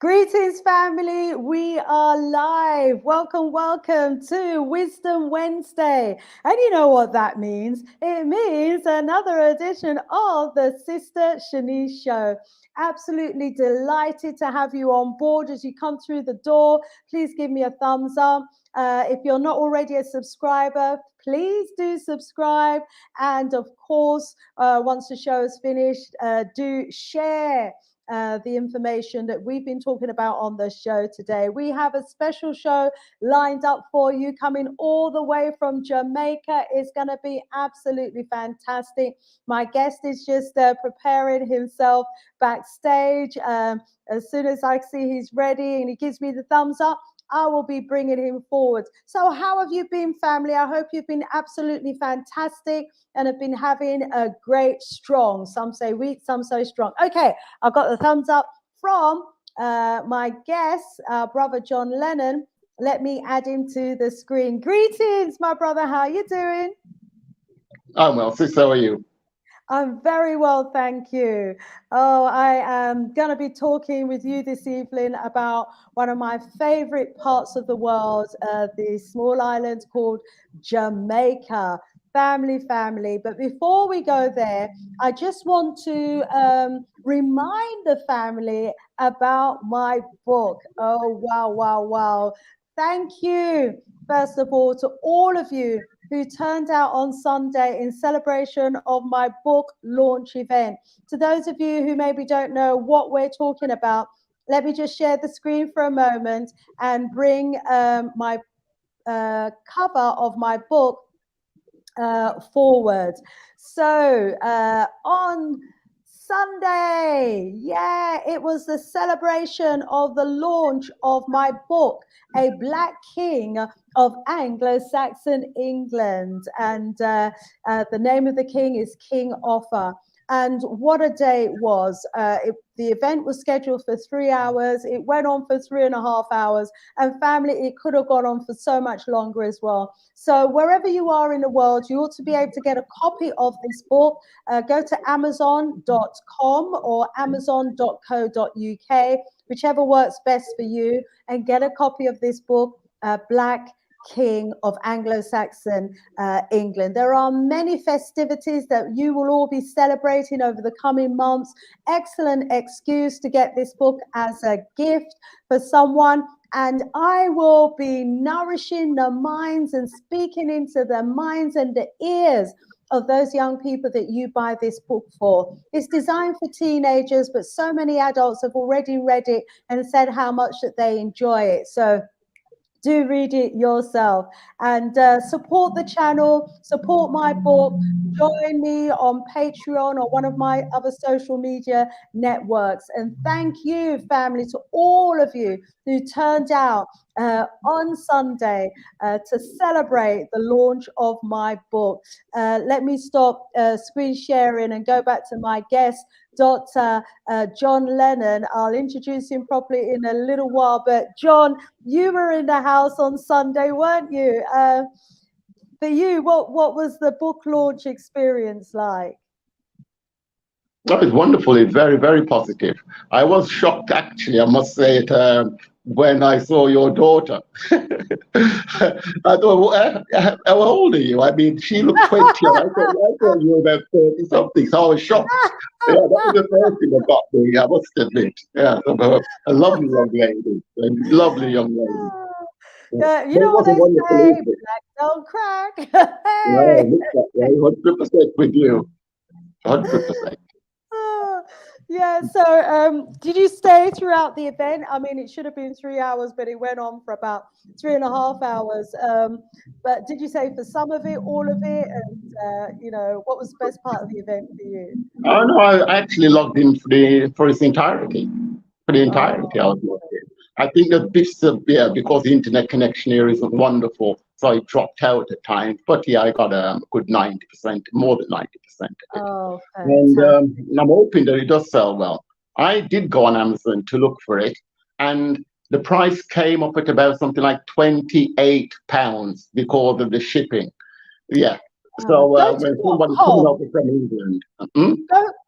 Greetings, family. We are live. Welcome, welcome to Wisdom Wednesday. And you know what that means? It means another edition of the Sister Shanice Show. Absolutely delighted to have you on board as you come through the door. Please give me a thumbs up. If you're not already a subscriber, please do subscribe. And of course, once the show is finished, do share the information that we've been talking about on the show today. We have a special show lined up for you coming all the way from Jamaica. It's going to be absolutely fantastic. My guest is just preparing himself backstage. As soon as I see he's ready and he gives me the thumbs up, I will be bringing him forward. So how have you been, family? I hope you've been absolutely fantastic and have been having a great, strong, some say weak, some say strong. Okay, I've got the thumbs up from my guest, brother John Lennon. Let me add him to the screen. Greetings, my brother. How are you doing? I'm well, sis. How are you? I'm very well, thank you. Oh, I am going to be talking with you this evening about one of my favorite parts of the world, the small island called Jamaica. Family. But before we go there, I just want to remind the family about my book. Oh, wow. Thank you, first of all, to all of you who turned out on Sunday in celebration of my book launch event. To those of you who maybe don't know what we're talking about, let me just share the screen for a moment and bring my cover of my book forward. So on Sunday, it was the celebration of the launch of my book, A Black King of Anglo-Saxon England. And the name of the king is King Offa. And what a day it was. The event was scheduled for 3 hours. It went on for 3.5 hours. And family, it could have gone on for so much longer as well. So wherever you are in the world, you ought to be able to get a copy of this book. Go to amazon.com or amazon.co.uk, whichever works best for you, and get a copy of this book, Black King of Anglo-Saxon England. There are many festivities that you will all be celebrating over the coming months. Excellent excuse to get this book as a gift for someone. And I will be nourishing the minds and speaking into the minds and the ears of those young people that you buy this book for. It's designed for teenagers, but so many adults have already read it and said how much that they enjoy it. So do read it yourself and support the channel, support my book, join me on Patreon or one of my other social media networks. And thank you, family, to all of you who turned out on Sunday to celebrate the launch of my book. Let me stop screen sharing and go back to my guest, Dr. John Lennon. I'll introduce him properly in a little while. But John, you were in the house on Sunday, weren't you? For you, what was the book launch experience like? Oh, it's wonderful. It's very, very positive. I was shocked, actually, I must say it, when I saw your daughter. I thought, how old are you? I mean, she looked 20, and I thought you were about 30 something, so I was shocked. Yeah, that was the first thing that got me, I must admit. Yeah, so, a lovely young lady, a lovely young lady. Yeah, you But it know what was a they wonderful say, evening. black don't crack. Yeah, Hey. look that way, 100% with you, 100%. Ah, yeah, so did you stay throughout the event? I mean, it should have been 3 hours, but it went on for about 3.5 hours. But did you say for some of it, all of it? And, what was the best part of the event for you? Oh no, I actually logged in for its entirety. For the entirety, I Oh, was logged in. I think that this, yeah, because the internet connection here isn't wonderful, so it dropped out at times. But yeah, I got a good 90%, more than 90% of it. oh, And fantastic. I'm hoping that it does sell well. I did go on Amazon to look for it, and the price came up at about something like £28 because of the shipping. Yeah. So Go to when dot somebody coming com. over from England, hmm?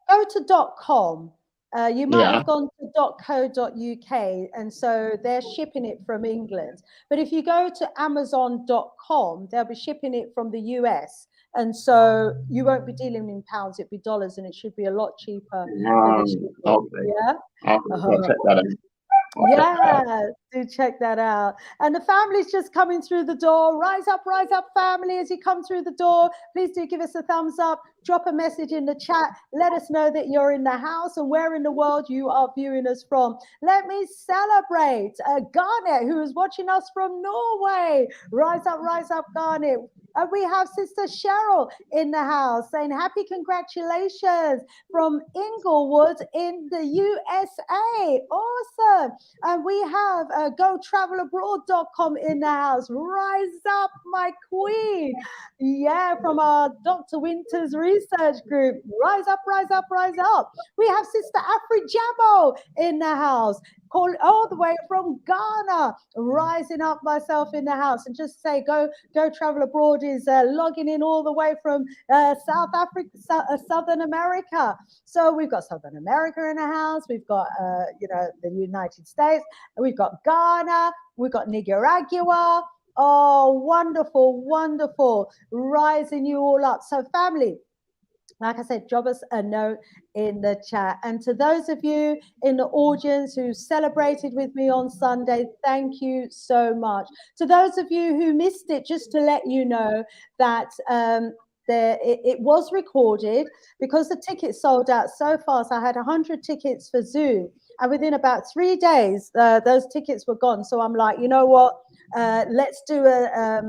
Go to .com. You might have gone to .co.uk, and so they're shipping it from England. But if you go to Amazon.com, they'll be shipping it from the US. And so you won't be dealing in pounds, it'd be dollars, and it should be a lot cheaper for the shipping. Okay. Yeah. I'll check that out. Yeah, do check that out. And the family's just coming through the door. Rise up, family, as you come through the door. Please do give us a thumbs up. Drop a message in the chat. Let us know that you're in the house and where in the world you are viewing us from. Let me celebrate Garnet, who is watching us from Norway. Rise up, Garnet. And we have Sister Cheryl in the house saying happy congratulations from Inglewood in the USA. Awesome. And we have gotravelabroad.com in the house. Rise up, my queen. Yeah, from our Dr. Winters research group. Rise up. We have Sister Afri Jamo in the house. Call all the way from Ghana, rising up myself in the house, and just say go travel abroad is logging in all the way from South Africa, Southern America. So we've got Southern America in the house, we've got the United States, we've got Ghana, we've got Nicaragua. Oh, wonderful, rising you all up. So family, like I said, drop us a note in the chat. And to those of you in the audience who celebrated with me on Sunday, thank you so much. To those of you who missed it, just to let you know that it was recorded because the tickets sold out so fast. I had 100 tickets for Zoom, and within about 3 days, those tickets were gone. So I'm like, you know what? Let's do a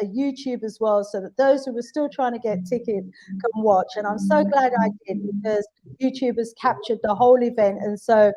YouTube as well, so that those who were still trying to get tickets can watch. And I'm so glad I did, because YouTube has captured the whole event. And so,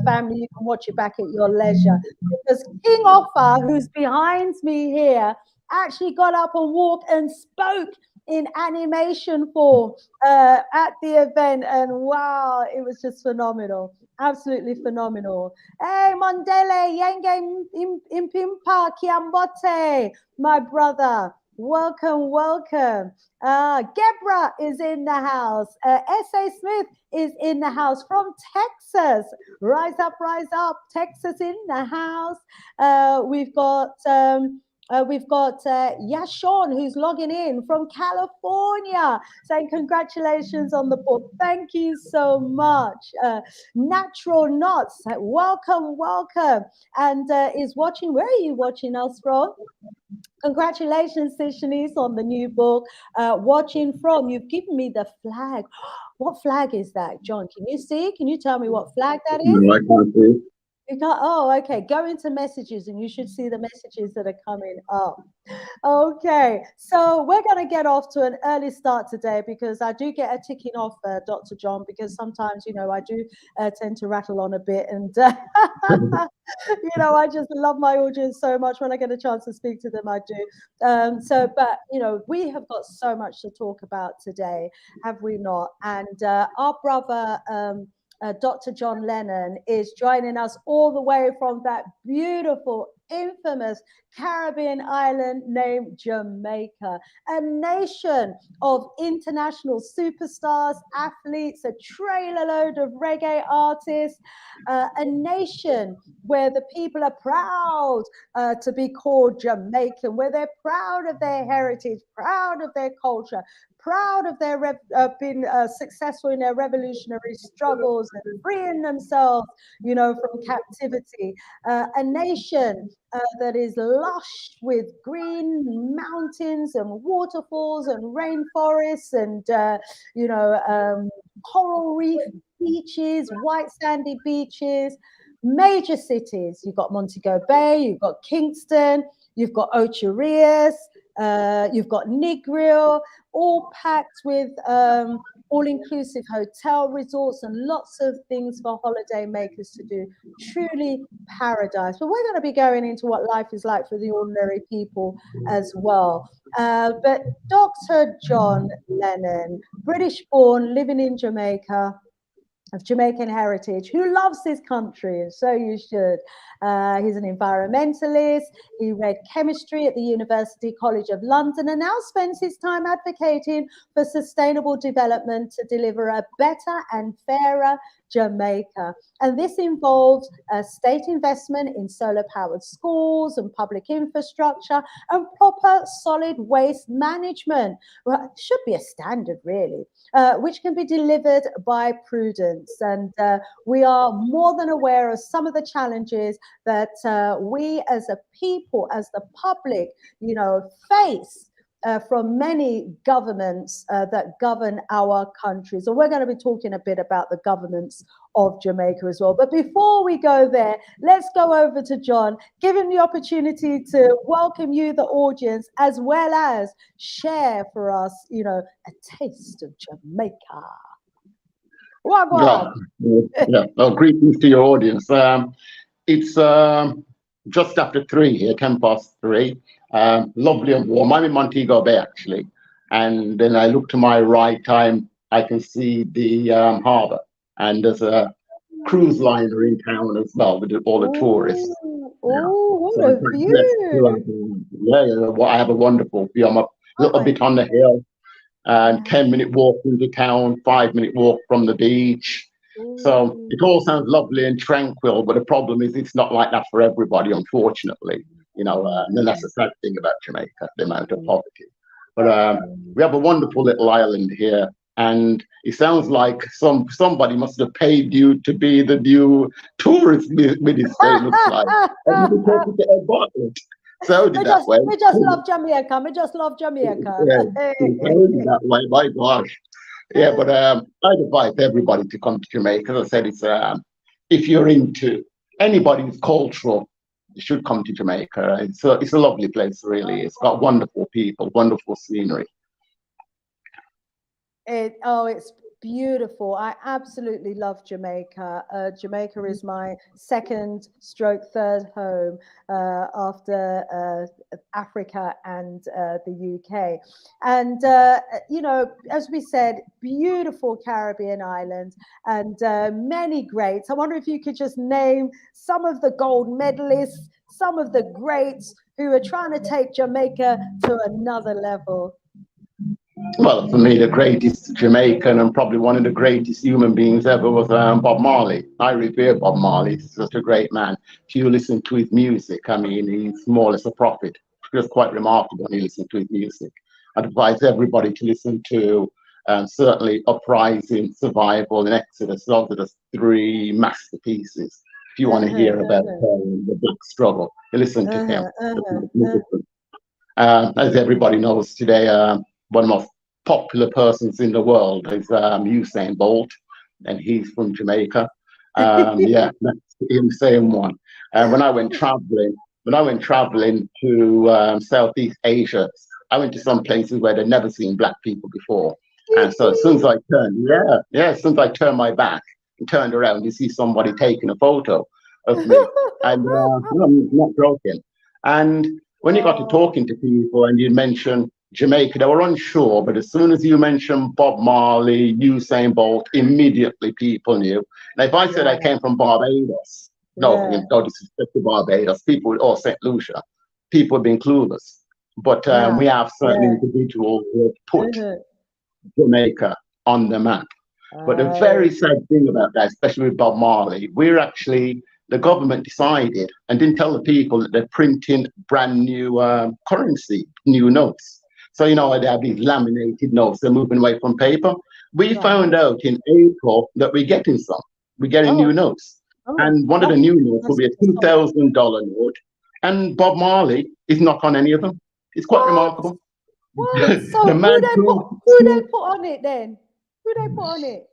family, you can watch it back at your leisure. Because King Offa, who's behind me here, actually got up and walked and spoke in animation form at the event. And wow, it was just phenomenal. Absolutely phenomenal. Hey, Mondele, Yenge Impimpa, Kiambote, my brother. Welcome. Gebra is in the house. S.A. Smith is in the house from Texas. Rise up. Texas in the house. We've got Yashon, who's logging in from California, saying congratulations on the book. Thank you so much. Natural Knots, welcome. And is watching. Where are you watching us from? Congratulations, Shanice, on the new book. Watching from, you've given me the flag. What flag is that, John? Can you see? Can you tell me what flag that is? No, I can't see. You can't. Oh, okay. Go into messages and you should see the messages that are coming up. Okay, so we're going to get off to an early start today, because I do get a ticking off, Dr. John, because sometimes, I do tend to rattle on a bit, and I just love my audience so much. When I get a chance to speak to them, I do. But we have got so much to talk about today, have we not? And our brother, Dr. John Lennon, is joining us all the way from that beautiful, infamous Caribbean island named Jamaica, a nation of international superstars, athletes, a trailer load of reggae artists, a nation where the people are proud to be called Jamaican, where they're proud of their heritage, proud of their culture, proud of their being successful in their revolutionary struggles and freeing themselves, from captivity. A nation that is lush with green mountains and waterfalls and rainforests and, coral reef beaches, white sandy beaches, major cities. You've got Montego Bay, you've got Kingston, you've got Ocho Rios, you've got Negril, all packed with all-inclusive hotel resorts and lots of things for holiday makers to do. Truly paradise. But we're going to be going into what life is like for the ordinary people as well. But Dr. John Lennon, British-born, living in Jamaica, of Jamaican heritage, who loves his country, and so you should. He's an environmentalist. He read chemistry at the University College of London and now spends his time advocating for sustainable development to deliver a better and fairer Jamaica. And this involves state investment in solar-powered schools and public infrastructure and proper solid waste management. Well, it should be a standard, really, which can be delivered by prudence. And we are more than aware of some of the challenges that we as a people, as the public, face from many governments that govern our countries. And we're going to be talking a bit about the governments of Jamaica as well. But before we go there, let's go over to John, give him the opportunity to welcome you, the audience, as well as share for us, a taste of Jamaica. Yeah. Well, greetings to your audience. It's just after 3 here, 3:10. Lovely and warm. I'm in Montego Bay, actually. And then I look to my right, I can see the harbour. And there's a cruise liner in town as well with all the tourists. What a view. I have a wonderful view. I'm a little bit on the hill. 10-minute walk into town, 5-minute walk from the beach. So it all sounds lovely and tranquil, but the problem is it's not like that for everybody, unfortunately. And that's the sad thing about Jamaica, the amount of poverty. But we have a wonderful little island here, and it sounds like somebody must have paid you to be the new tourist minister, it looks like. So we just love Jamaica. We just love Jamaica. That way, my gosh. Yeah, but I'd advise everybody to come to Jamaica. As I said, it's if you're into anybody who's cultural, you should come to Jamaica. It's a lovely place, really. It's got wonderful people, wonderful scenery. It's beautiful. I absolutely love Jamaica. Jamaica is my third home after Africa and the UK. And, as we said, beautiful Caribbean islands and many greats. I wonder if you could just name some of the gold medalists, some of the greats who are trying to take Jamaica to another level. Well, for me, the greatest Jamaican and probably one of the greatest human beings ever was Bob Marley. I revere Bob Marley. He's such a great man. If you listen to his music, I mean, he's more or less a prophet. It's quite remarkable when you listen to his music. I'd advise everybody to listen to certainly Uprising, Survival, and Exodus. Those are the 3 masterpieces. If you want to hear about the black struggle, you listen to him. As everybody knows today, one of the most popular persons in the world is Usain Bolt, and he's from Jamaica. Yeah, that's the same one. When I went traveling to Southeast Asia, I went to some places where they'd never seen black people before. And so as soon as I turned my back and turned around, you see somebody taking a photo of me. And I'm not joking. And when you got to talking to people and you mentioned Jamaica, they were unsure, but as soon as you mentioned Bob Marley, Usain Bolt, immediately people knew. Now, if I said I came from Barbados, no disrespect to Barbados, people, or St. Lucia, people have been clueless. But we have certain individuals who have put Jamaica on the map. But the very sad thing about that, especially with Bob Marley, the government decided and didn't tell the people that they're printing brand new currency, new notes. So, they have these laminated notes, they're moving away from paper. We found out in April that we're getting new notes. And one of the new notes will be a $2,000 note. And Bob Marley is not on any of them. It's quite remarkable. What? So who they put on it then? Who they put on it?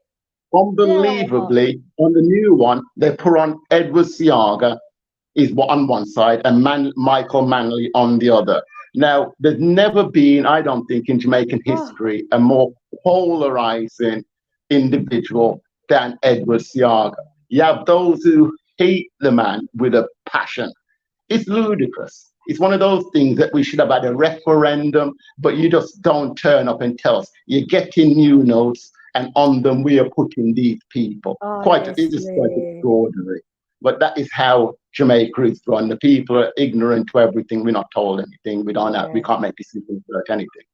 Unbelievably, on the new one, they put on Edward Seaga is on one side and Michael Manley on the other. Now, there's never been, I don't think, in Jamaican history, a more polarizing individual than Edward Seaga. You have those who hate the man with a passion. It's ludicrous. It's one of those things that we should have had a referendum, but you just don't turn up and tell us. You're getting new notes, and on them we are putting these people. It is quite extraordinary. But that is how Jamaica is run. The people are ignorant to everything. We're not told anything. We can't make decisions about anything.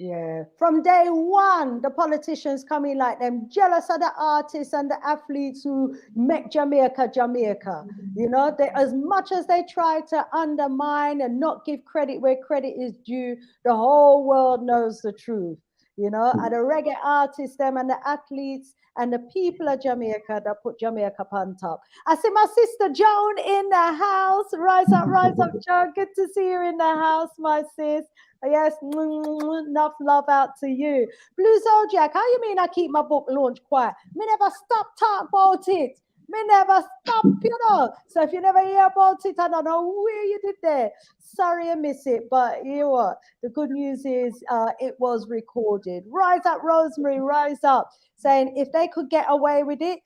Yeah, from day one, the politicians coming like them, jealous of the artists and the athletes who make Jamaica Jamaica. You know, they, as much as they try to undermine and not give credit where credit is due, the whole world knows the truth. You know, and the reggae artists, them and the athletes and the people of Jamaica that put Jamaica on top. I see my sister Joan in the house. Rise up, Joan. Good to see you in the house, my sis. Yes, enough love out to you. Blue Zodiac, how you mean I keep my book launch quiet? Me never stop talk about it. Me never stop, you know. So if you never hear about it, I don't know where you did there. Sorry I miss it, but you know what? The good news is it was recorded. Rise up, Rosemary, rise up. Saying if they could get away with it,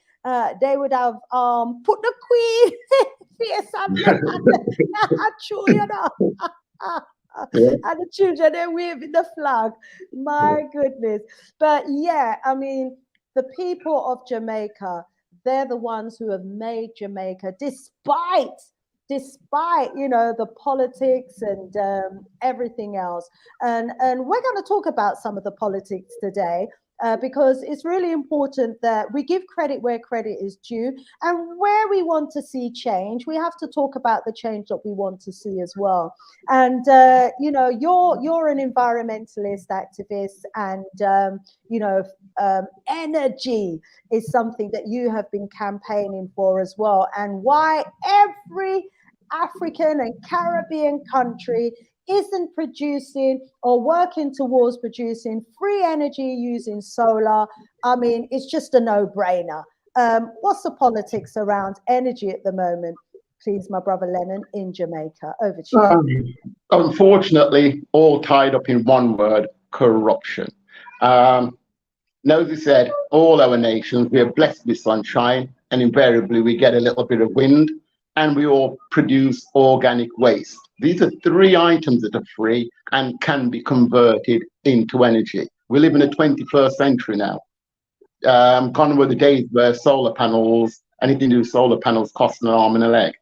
they would have put the Queen face on the true, you know. And the children, they're waving the flag. My goodness. But yeah, I mean, the people of Jamaica, they're the ones who have made Jamaica, despite you know, the politics and everything else. And we're going to talk about some of the politics today. Because it's really important that we give credit where credit is due, and where we want to see change, we have to talk about the change that we want to see as well. And you know, you're an environmentalist activist, and you know, energy is something that you have been campaigning for as well, and why every African and Caribbean country isn't producing or working towards producing free energy using solar. I mean, it's just a no-brainer. What's the politics around energy at the moment, please, my brother Lennon, in Jamaica? Over to you. Unfortunately, all tied up in one word: corruption. Nosy said, all our nations, we are blessed with sunshine, and invariably we get a little bit of wind, and we all produce organic waste. These are three items that are free and can be converted into energy. We live in the 21st century now. Gone were the days where solar panels, anything to do with solar panels, cost an arm and a leg.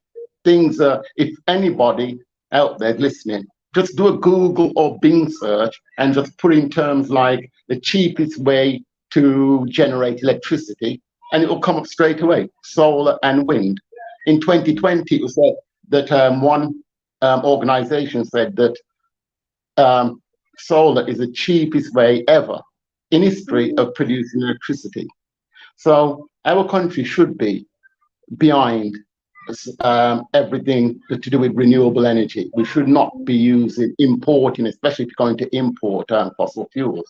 Things are, if anybody out there listening, just do a Google or Bing search and just put in terms like the cheapest way to generate electricity, and it will come up straight away: solar and wind. In 2020, it was said that one organization said that solar is the cheapest way ever in history of producing electricity. So our country should be behind everything to do with renewable energy. We should not be importing, especially if you're going to import fossil fuels.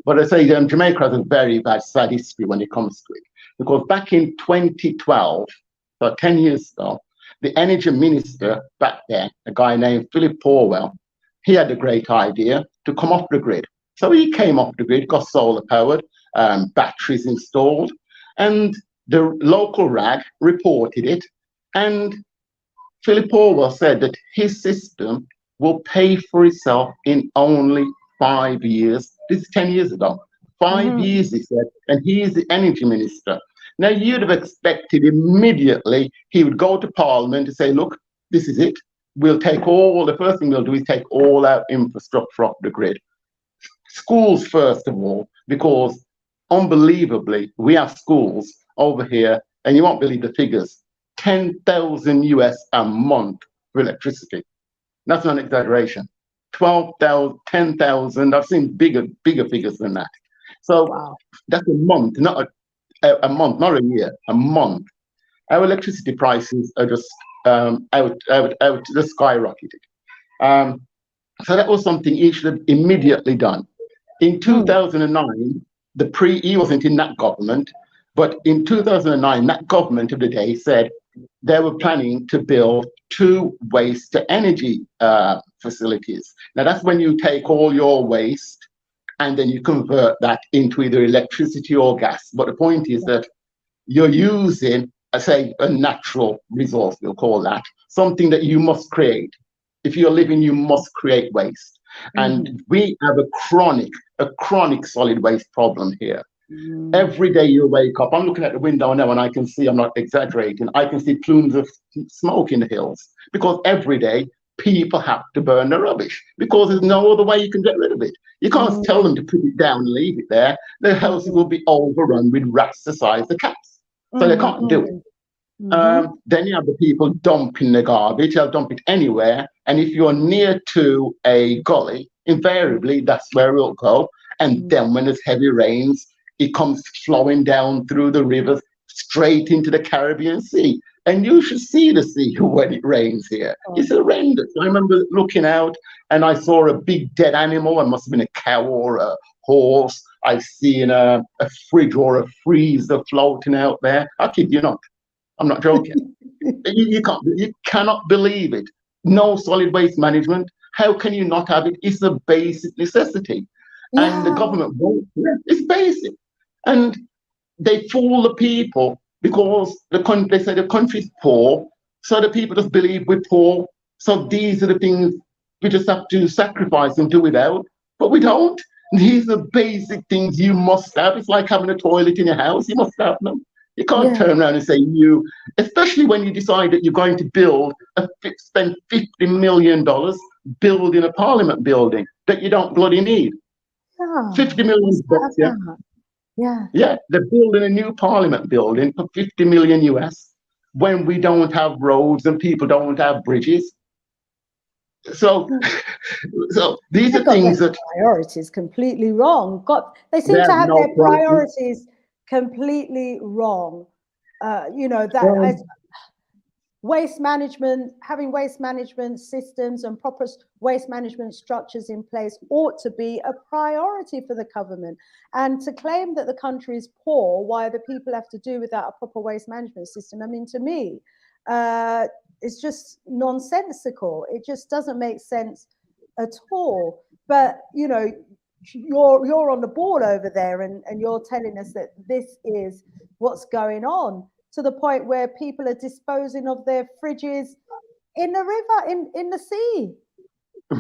But I say Jamaica has a very bad, sad history when it comes to it. Because back in 2012, so 10 years ago, the energy minister back then, a guy named Philip Powell, he had a great idea to come off the grid. So he came off the grid, got solar powered, batteries installed, and the local rag reported it. And Philip Powell said that his system will pay for itself in only 5 years. This is 10 years ago. 5 years, he said, and he is the energy minister. Now, you'd have expected immediately he would go to Parliament to say, look, this is it. We'll take all, the first thing we'll do is take all our infrastructure off the grid. Schools, first of all, because unbelievably, we have schools over here, and you won't believe the figures, 10,000 US a month for electricity. That's not an exaggeration. 12,000, 10,000, I've seen bigger figures than that. So wow. That's a month, not a month, not a year, a month. Our electricity prices are just just skyrocketed. So that was something he should have immediately done. In 2009, he wasn't in that government, but in 2009, that government of the day said they were planning to build 2 waste-to-energy facilities. Now, that's when you take all your waste and then you convert that into either electricity or gas. But the point is that you're using, say, a natural resource, we'll call that, something that you must create. If you're living, you must create waste. And we have a chronic solid waste problem here. Every day you wake up, I'm looking at the window now and I can see, I'm not exaggerating, I can see plumes of smoke in the hills, because every day people have to burn the rubbish because there's no other way you can get rid of it. You can't tell them to put it down and leave it there. Their houses will be overrun with rats the size of cats. So they can't do it. Then you have the people dumping the garbage. They'll dump it anywhere. And if you're near to a gully, invariably that's where it'll go. And then when there's heavy rains, it comes flowing down through the rivers straight into the Caribbean Sea. And you should see the sea when it rains here. It's horrendous. I remember looking out and I saw a big dead animal. It must have been a cow or a horse. I've seen a fridge or a freezer floating out there. I kid you not. I'm not joking. You cannot believe it. No solid waste management. How can you not have it? It's a basic necessity. Yeah. And the government won't. It's basic. And they fool the people because they say the country's poor, so the people just believe we're poor. So these are the things we just have to sacrifice and do without. But we don't. These are basic things you must have. It's like having a toilet in your house. You must have them. You can't turn around and say especially when you decide that you're going to spend $50 million building a parliament building that you don't bloody need. Yeah. 50 million bucks, yeah, they're building a new parliament building for 50 million US when we don't have roads and people don't have bridges. So these are things that priorities completely wrong. They seem to have their priorities completely wrong. Waste management, having waste management systems and proper waste management structures in place ought to be a priority for the government. And to claim that the country is poor, why the people have to do without a proper waste management system, I mean, to me, it's just nonsensical. It just doesn't make sense at all. But, you're on the ball over there and you're telling us that this is what's going on, to the point where people are disposing of their fridges in the river, in the sea.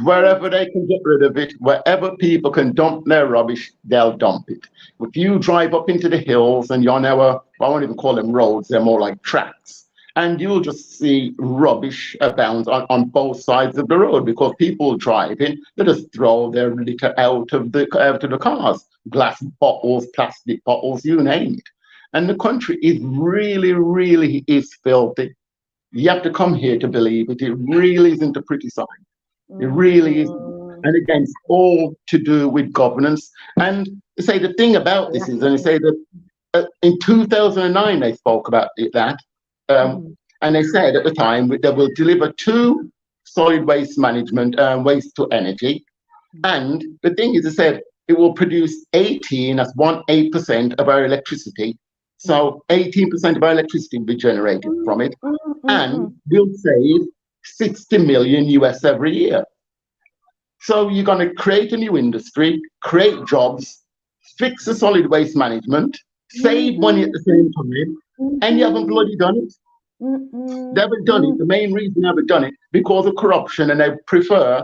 Wherever they can get rid of it, wherever people can dump their rubbish, they'll dump it. If you drive up into the hills and you're now, I won't even call them roads, they're more like tracks, and you'll just see rubbish abound on both sides of the road because people driving, they just throw their litter out of the cars, glass bottles, plastic bottles, you name it. And the country is really, really is filthy. You have to come here to believe it. It really isn't a pretty sight. It really is. And again, it's all to do with governance. And they say the thing about this is, and they say that in 2009, they spoke about that. And they said at the time that they will deliver 2 solid waste management waste to energy. And the thing is, they said it will produce 18% of our electricity. So 18% of our electricity will be generated from it, and we'll save 60 million US every year. So you're going to create a new industry, create jobs, fix the solid waste management, save money at the same time, and you haven't bloody done it. They haven't done it. The main reason they haven't done it because of corruption, and they prefer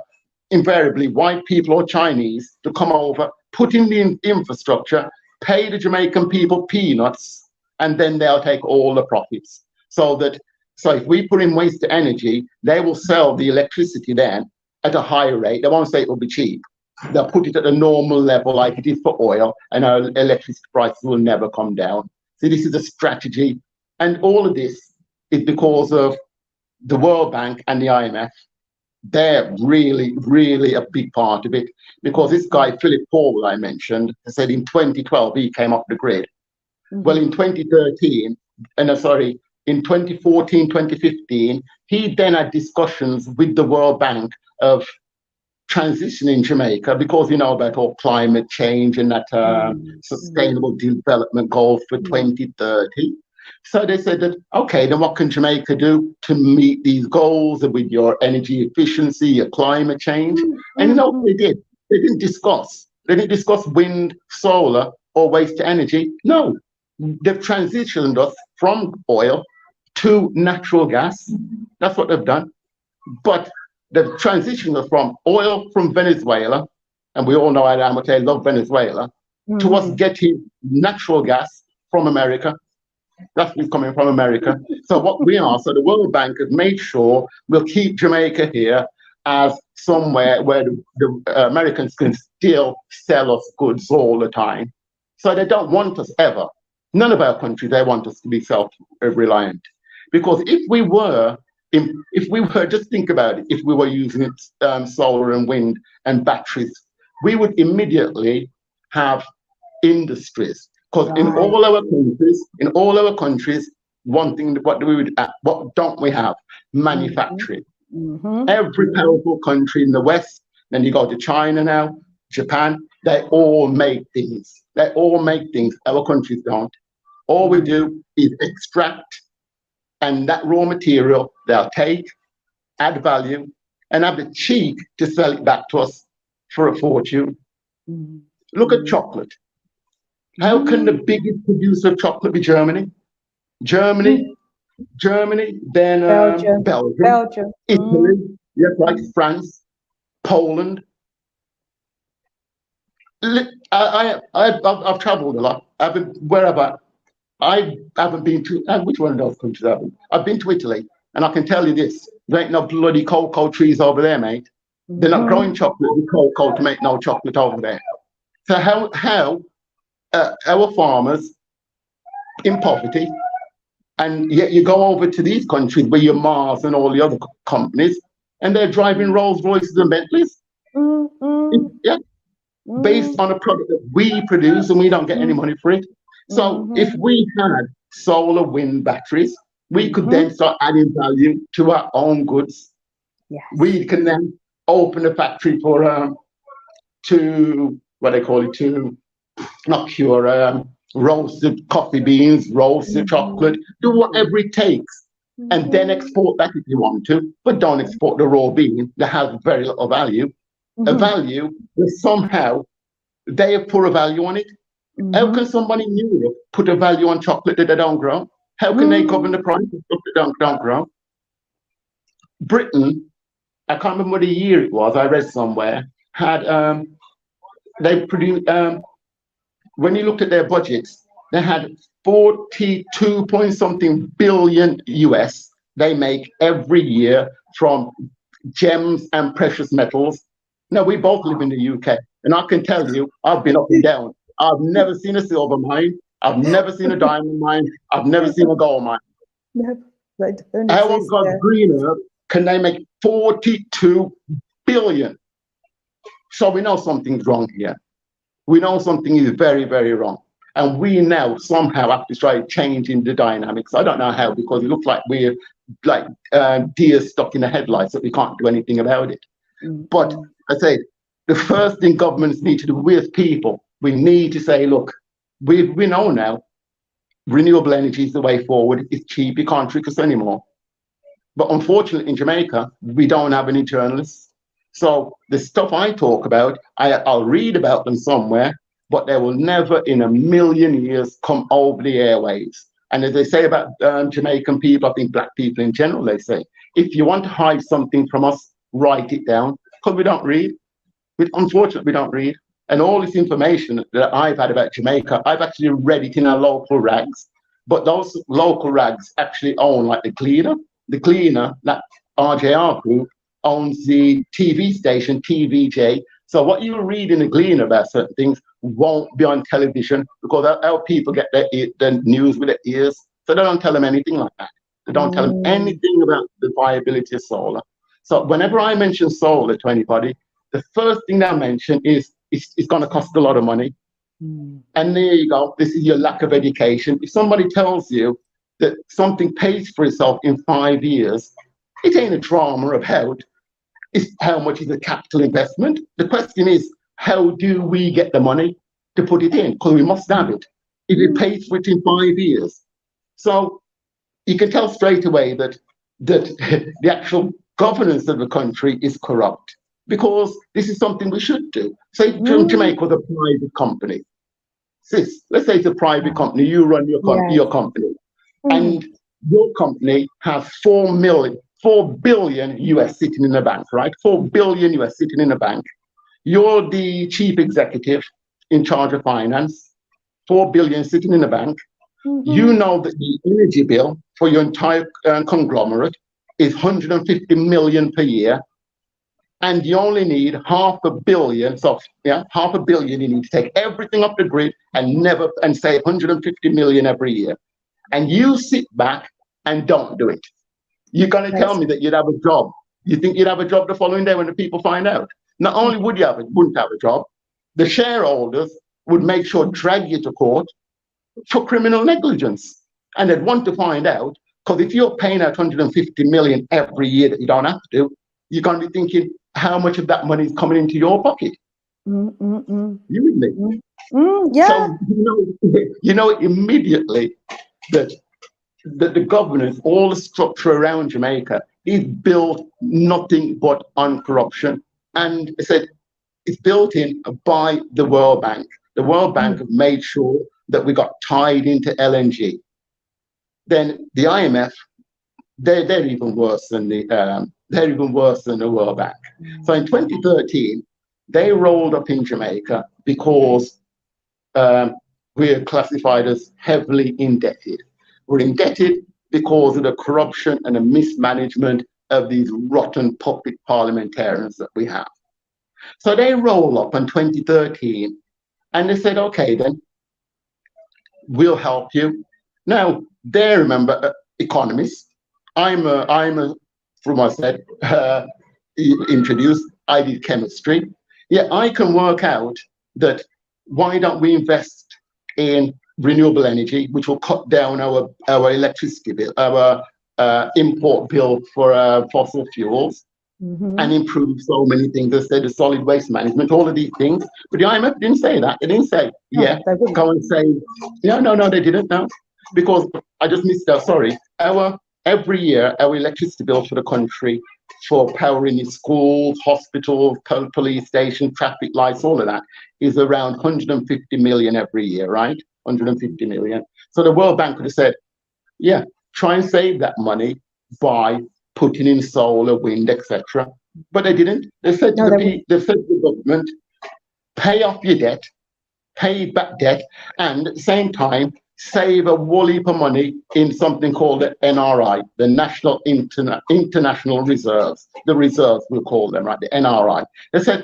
invariably white people or Chinese to come over, put in the infrastructure, pay the Jamaican people peanuts, and then they'll take all the profits. So if we put in waste to energy, they will sell the electricity then at a higher rate. They won't say it will be cheap. They'll put it at a normal level like it is for oil, and our electricity prices will never come down. So this is a strategy. And all of this is because of the World Bank and the IMF. They're really, really a big part of it. Because this guy, Philip Paul, I mentioned, said in 2012, he came off the grid. Well, in 2014, 2015, he then had discussions with the World Bank of transitioning Jamaica because you know about all climate change and that sustainable development goals for 2030. So they said that, okay, then what can Jamaica do to meet these goals with your energy efficiency, your climate change? And you know what they did? They didn't discuss wind, solar, or waste to energy. No. They've transitioned us from oil to natural gas. That's what they've done. But they've transitioned us from oil from Venezuela, and we all know how much I love Venezuela, to us getting natural gas from America. That's what's coming from America. So what we are, so the World Bank has made sure we'll keep Jamaica here, as somewhere where the Americans can still sell us goods all the time. So they don't want us ever. None of our countries, they want us to be self-reliant. Because if we were, just think about it, if we were using solar and wind and batteries, we would immediately have industries. Because in all our countries, one thing, what don't we have? Manufacturing. Every powerful country in the West, then you go to China now, Japan, they all make things. They all make things. Our countries don't. All we do is extract, and that raw material they'll take, add value, and have the cheek to sell it back to us for a fortune. Look at chocolate. How can the biggest producer of chocolate be Germany? Germany, then Belgium, Italy, yes, right, France, Poland. I've traveled a lot. I've been wherever. I haven't been to, which one of those countries have I been? I've been to Italy, and I can tell you this: there ain't no bloody cocoa trees over there, mate. They're not growing chocolate with cocoa to make no chocolate over there. So how our farmers in poverty, and yet you go over to these countries where your Mars and all the other companies, and they're driving Rolls Royces and Bentleys, yeah, based on a product that we produce and we don't get any money for it. So if we had solar wind batteries, we could then start adding value to our own goods. Yes. We can then open a factory for to what they call it, to not cure roasted coffee beans, roasted chocolate, do whatever it takes, and then export that if you want to, but don't export the raw bean that has very little value. A value that somehow they have put a value on it. How can somebody in Europe put a value on chocolate that they don't grow? How can they govern the price of stuff that don't grow? Britain, I can't remember what year it was, I read somewhere, had they produced when you looked at their budgets, they had 42 point something billion US they make every year from gems and precious metals. Now, we both live in the UK, and I can tell you, I've been up and down. I've never seen a silver mine. I've never seen a diamond mine. I've never seen a gold mine. No, they don't How on exist God's there. green earth can they make 42 billion? So we know something's wrong here. We know something is very, very wrong. And we now somehow have to try changing the dynamics. I don't know how, because it looks like we're like deer stuck in the headlights, that we can't do anything about it. But I say, the first thing governments need to do with people, we need to say, look, we know now renewable energy is the way forward. It's cheap, you can't trick us anymore. But unfortunately, in Jamaica, we don't have any journalists. So the stuff I talk about, I'll read about them somewhere, but they will never in a million years come over the airwaves. And as they say about Jamaican people, I think black people in general, they say, if you want to hide something from us, write it down, because we don't read. Unfortunately, we don't read. And all this information that I've had about Jamaica, I've actually read it in our local rags. But those local rags actually own, like the cleaner. The cleaner, that RJR group, owns the TV station, TVJ. So what you read in the Gleaner about certain things won't be on television, because our people get their news with their ears. So they don't tell them anything like that. They don't tell them anything about the viability of solar. So whenever I mention solar to anybody, the first thing I mention is it's going to cost a lot of money. And there you go. This is your lack of education. If somebody tells you that something pays for itself in 5 years, it ain't a drama about how much is the capital investment. The question is, how do we get the money to put it in? Because we must have it. If it pays for it in 5 years. So you can tell straight away that the actual governance of the country is corrupt, because this is something we should do. Say Jamaica was a private company. Sis, let's say it's a private company, you run your company, and your company has 4 billion US sitting in the bank, right? 4 billion US sitting in the bank. You're the chief executive in charge of finance, 4 billion sitting in the bank. You know that the energy bill for your entire conglomerate is 150 million per year. and you only need $500 million. So yeah, $500 million. You need to take everything off the grid and save 150 million every year. And you sit back and don't do it. You're going to tell me that you'd have a job. You think you'd have a job the following day when the people find out? Not only wouldn't have a job, the shareholders would make sure drag you to court for criminal negligence. And they'd want to find out, because if you're paying out 150 million every year that you don't have to, you're going to be thinking how much of that money is coming into your pocket. You with me? Yeah. So you know immediately that the governance, all the structure around Jamaica is built nothing but on corruption. And I said it's built in by the World Bank. The World Bank have made sure that we got tied into LNG. Then the IMF, they're even worse than the World Bank. So in 2013, they rolled up in Jamaica because we're classified as heavily indebted. We're indebted because of the corruption and the mismanagement of these rotten puppet parliamentarians that we have. So they roll up in 2013 and they said, okay, then we'll help you. Now, they remember economists. I'm from what I said, introduced, I did chemistry. Yeah, I can work out that why don't we invest in renewable energy, which will cut down our electricity bill, our import bill for fossil fuels, and improve so many things. They said the solid waste management, all of these things. But the IMF didn't say that. They didn't say, go and say, no, they didn't, no. Because I just missed out, sorry. Every year, our electricity bill for the country for powering the schools, hospitals, police stations, traffic lights, all of that is around 150 million every year, right? 150 million. So the World Bank could have said, yeah, try and save that money by putting in solar, wind, etc. But they didn't. They said to the government, pay off your debt, pay back debt, and at the same time, save a whole heap of money in something called the NRI, the National International Reserves. The reserves, we'll call them, right? The NRI. They said,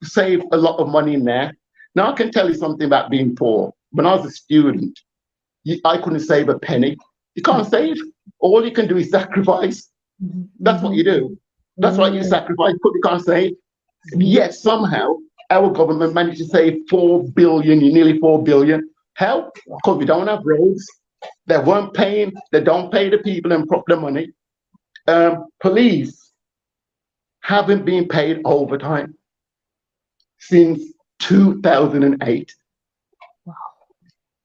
save a lot of money in there. Now, I can tell you something about being poor. When I was a student, I couldn't save a penny. You can't save. All you can do is sacrifice. That's what you do. That's what you sacrifice, but you can't save. Yet somehow, our government managed to save 4 billion, nearly 4 billion. How? Because we don't have roads. They weren't paying. They don't pay the people and proper money. Police haven't been paid overtime since 2008. Wow.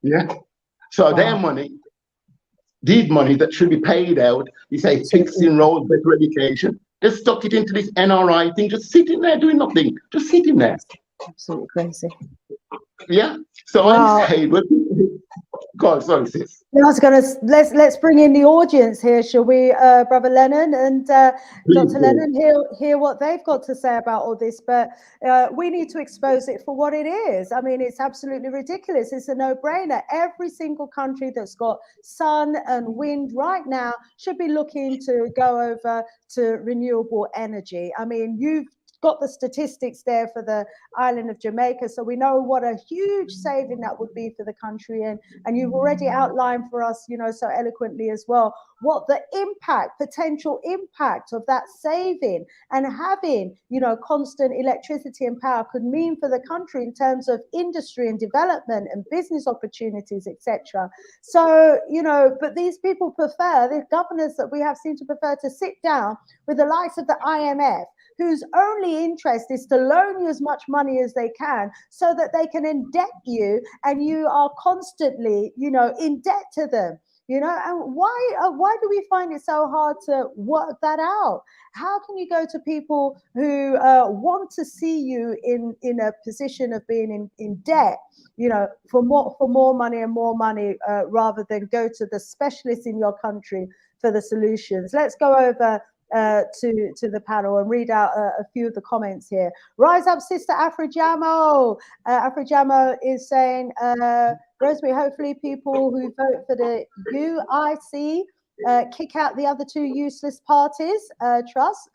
Yeah. So their money, these money that should be paid out, you say fixing roads, better education, they stuck it into this NRI thing, just sitting there doing nothing, just sitting there. Absolutely crazy. Yeah. So I'm saying, God, sorry, sis. I was going to let's bring in the audience here, shall we, Brother Lennon and Dr. Lennon, hear what they've got to say about all this. But we need to expose it for what it is. I mean, it's absolutely ridiculous. It's a no-brainer. Every single country that's got sun and wind right now should be looking to go over to renewable energy. I mean, you've got the statistics there for the island of Jamaica, so we know what a huge saving that would be for the country, and you've already outlined for us, you know, so eloquently as well, what the potential impact of that saving and having, you know, constant electricity and power could mean for the country in terms of industry and development and business opportunities, etc. So, you know, but these people prefer, the governors that we have seem to prefer to sit down with the likes of the IMF, whose only interest is to loan you as much money as they can so that they can indebt you, and you are constantly, you know, in debt to them, you know. And why do we find it so hard to work that out? How can you go to people who want to see you in a position of being in debt, you know, for more money and more money, rather than go to the specialists in your country for the solutions? Let's go over to the panel and read out a few of the comments here. Rise up, Sister Afrojamo. Afrojamo is saying, Rosemary, hopefully people who vote for the UIC kick out the other two useless parties. Trust.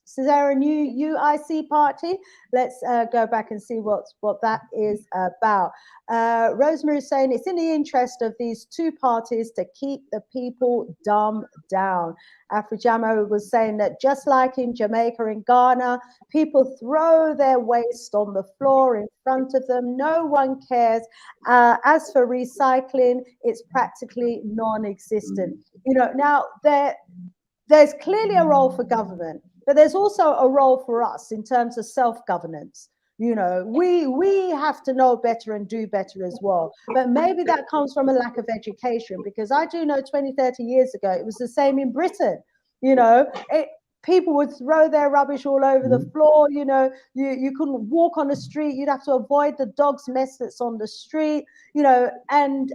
So is there a new UIC party? Let's go back and see what that is about. Rosemary is saying it's in the interest of these two parties to keep the people dumb down. Afrijamo was saying that just like in Jamaica and Ghana, people throw their waste on the floor in front of them. No one cares. As for recycling, it's practically non-existent. You know, now there's clearly a role for government, but there's also a role for us in terms of self-governance. You know, we have to know better and do better as well. But maybe that comes from a lack of education, because I do know 20, 30 years ago, it was the same in Britain. You know, people would throw their rubbish all over the floor. You know, you couldn't walk on the street. You'd have to avoid the dog's mess that's on the street, you know, and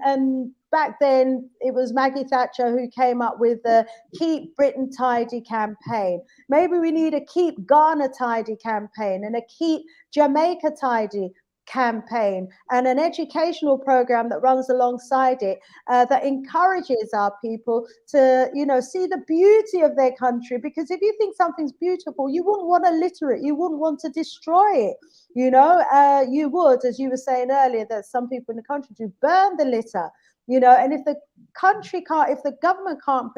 back then it was Maggie Thatcher who came up with the Keep Britain Tidy campaign. Maybe we need a Keep Ghana Tidy campaign and a Keep Jamaica Tidy campaign, and an educational program that runs alongside it that encourages our people to, you know, see the beauty of their country. Because if you think something's beautiful, you wouldn't want to litter it, you wouldn't want to destroy it, you know. You would, as you were saying earlier, that some people in the country do burn the litter, you know. And if the government can't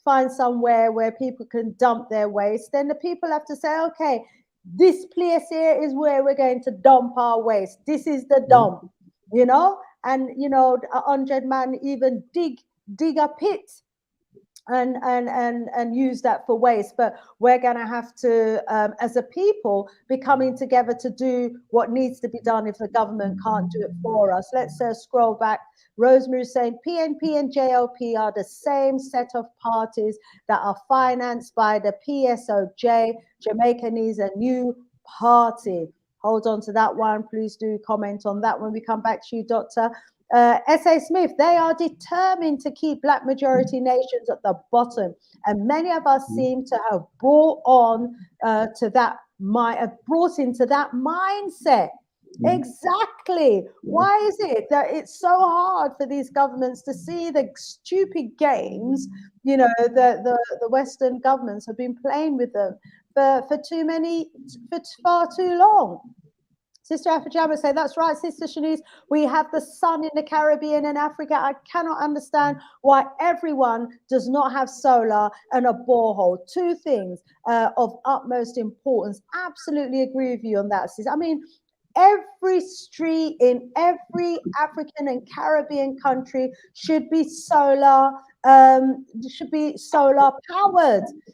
find somewhere where people can dump their waste, then the people have to say, okay, this place here is where we're going to dump our waste. This is the dump, you know. And you know, 100 man even dig a pit and use that for waste. But we're going to have to, as a people, be coming together to do what needs to be done if the government can't do it for us. Let's scroll back. Rosemary is saying PNP and JLP are the same set of parties that are financed by the PSOJ. Jamaica needs a new party. Hold on to that one. Please do comment on that when we come back to you, Doctor. S.A. Smith, they are determined to keep Black majority nations at the bottom. And many of us seem to have brought into that mindset. Exactly. Why is it that it's so hard for these governments to see the stupid games, you know, the Western governments have been playing with them for far too long? Sister Afajama say, that's right, Sister Shanice, we have the sun in the Caribbean and Africa. I cannot understand why everyone does not have solar and a borehole. Two things of utmost importance. Absolutely agree with you on that, sis. I mean, every street in every African and Caribbean country should be solar powered.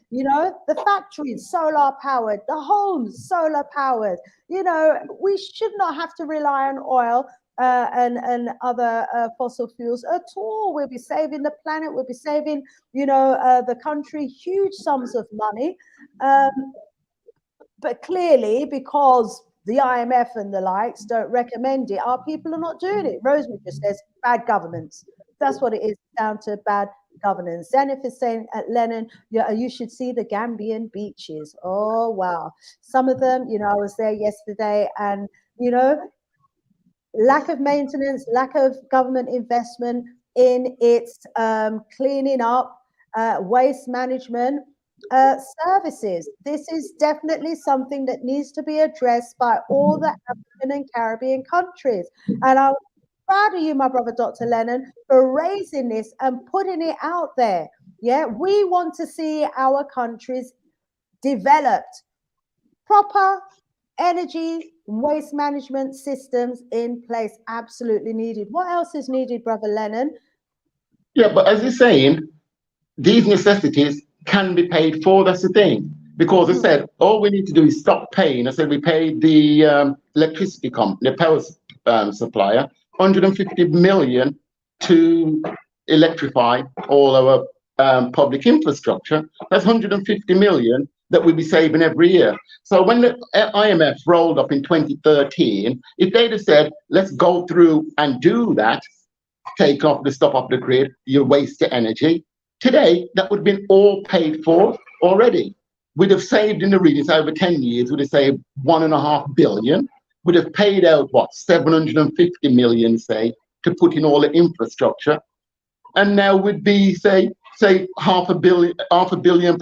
You know, the factories solar powered, the homes solar powered. You know, we should not have to rely on oil and other fossil fuels at all. We'll be saving the planet. We'll be saving, you know, the country huge sums of money. But clearly, because the IMF and the likes don't recommend it, our people are not doing it. Rosemary just says bad governance. That's what it is, down to bad governance. Zenith is saying at Lennon, you should see the Gambian beaches. Oh, wow. Some of them, you know, I was there yesterday, and, you know, lack of maintenance, lack of government investment in its cleaning up, waste management, services. This is definitely something that needs to be addressed by all the African and Caribbean countries. And I'm proud of you, my brother, Dr. Lennon, for raising this and putting it out there. Yeah, we want to see our countries developed. Proper energy, waste management systems in place. Absolutely needed. What else is needed, brother Lennon? Yeah, but as you're saying, these necessities can be paid for. That's the thing. Because I said, all we need to do is stop paying. I said, we paid the electricity company, the power supplier, 150 million to electrify all our public infrastructure. That's 150 million that we'll be saving every year. So when the IMF rolled up in 2013, if they'd have said, let's go through and do that, take off the stuff off the grid, you waste the energy, today, that would have been all paid for already. We'd have saved in the regions over 10 years, we'd have saved 1.5 billion. We'd have paid out, what, 750 million, say, to put in all the infrastructure. And now we'd be, say, say $500 million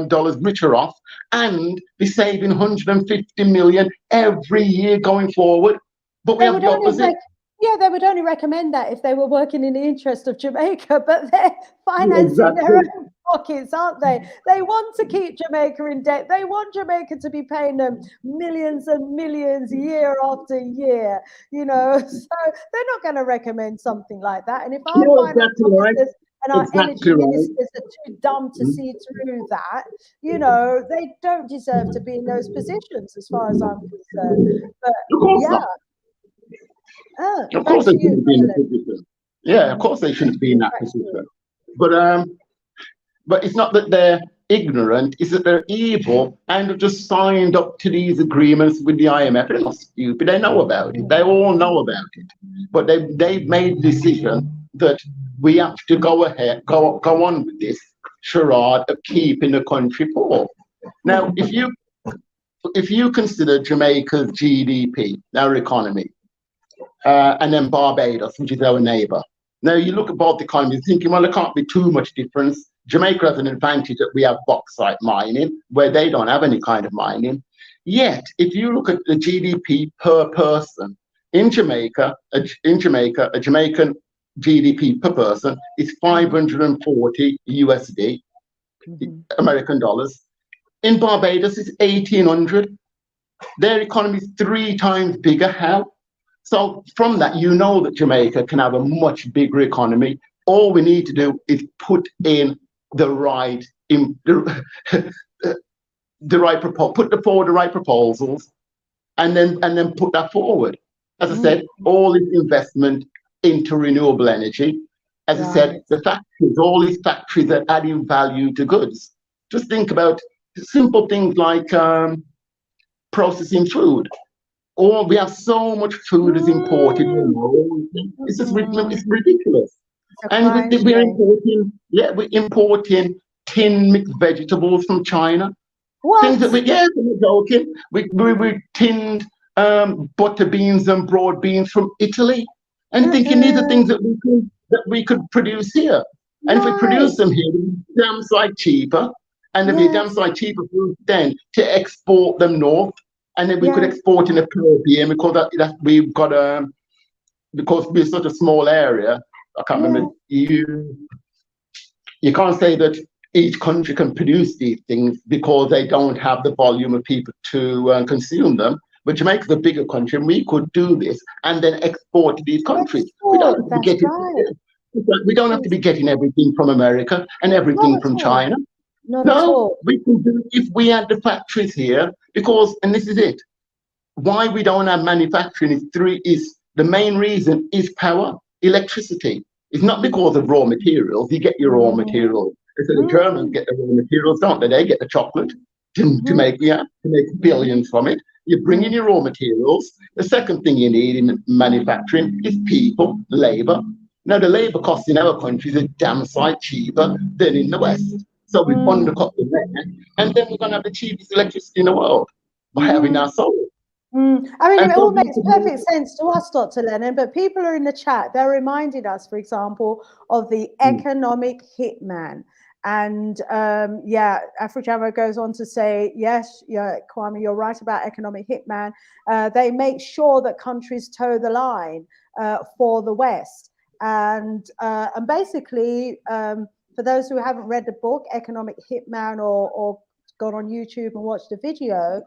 dollars richer off, and be saving 150 million every year going forward. But we have the opposite. They would only recommend that if they were working in the interest of Jamaica, but they're financing their own pockets, aren't they? They want to keep Jamaica in debt. They want Jamaica to be paying them millions and millions year after year, you know. So they're not going to recommend something like that. And if our finance officers and our energy ministers are too dumb to see through that, you know, they don't deserve to be in those positions, as far as I'm concerned. But yeah. Of course they shouldn't be in that position. Yeah, of course they shouldn't be in that position. But it's not that they're ignorant, it's that they're evil and have just signed up to these agreements with the IMF. They're not stupid, they know about it. They all know about it. But they've made the decision that we have to go on with this charade of keeping the country poor. Now, if you consider Jamaica's GDP, our economy, and then Barbados, which is our neighbor. Now you look at both economies thinking, well, there can't be too much difference. Jamaica has an advantage that we have bauxite mining, where they don't have any kind of mining. Yet, if you look at the GDP per person in Jamaica, a Jamaican GDP per person is 540 USD, American dollars. In Barbados, it's 1,800. Their economy is 3 times bigger. How? So from that, you know that Jamaica can have a much bigger economy. All we need to do is put in the right, put forward the right proposals, and then put that forward. As I said, all this investment into renewable energy. As I said, the factories, all these factories are adding value to goods. Just think about simple things like processing food. We have so much food is imported. It's just it's ridiculous. And we're importing tin mixed vegetables from China. What? Things that we're joking. We tinned butter beans and broad beans from Italy, and thinking these are things that we could produce here. And if we produce them here, they're damn sight cheaper, and it'd be a damn sight cheaper for us then to export them north. And then we could export in the Caribbean because we've got because we're such a small area. I can't remember. You can't say that each country can produce these things because they don't have the volume of people to consume them. But Jamaica's a bigger country, and we could do this and then export to these countries. We don't have to be getting everything from America and everything from China. No, we can do it if we had the factories here, because, and this is it, why we don't have manufacturing is the main reason is power, electricity. It's not because of raw materials. You get your raw materials. So the Germans get the raw materials, don't they? They get the chocolate to make billions from it. You bring in your raw materials. The second thing you need in manufacturing is people, labor. Now, the labor costs in our country is a damn sight cheaper than in the West. So we undercut the rent, and then we're going to have the cheapest electricity in the world by having our solar. I mean, it all makes perfect sense to us, Dr. Lennon, but people are in the chat. They're reminding us, for example, of the economic hitman. And Afrojava goes on to say, yes, Kwame, you're right about economic hitman. They make sure that countries toe the line for the West. And basically, for those who haven't read the book, Economic Hitman, or gone on YouTube and watched the video,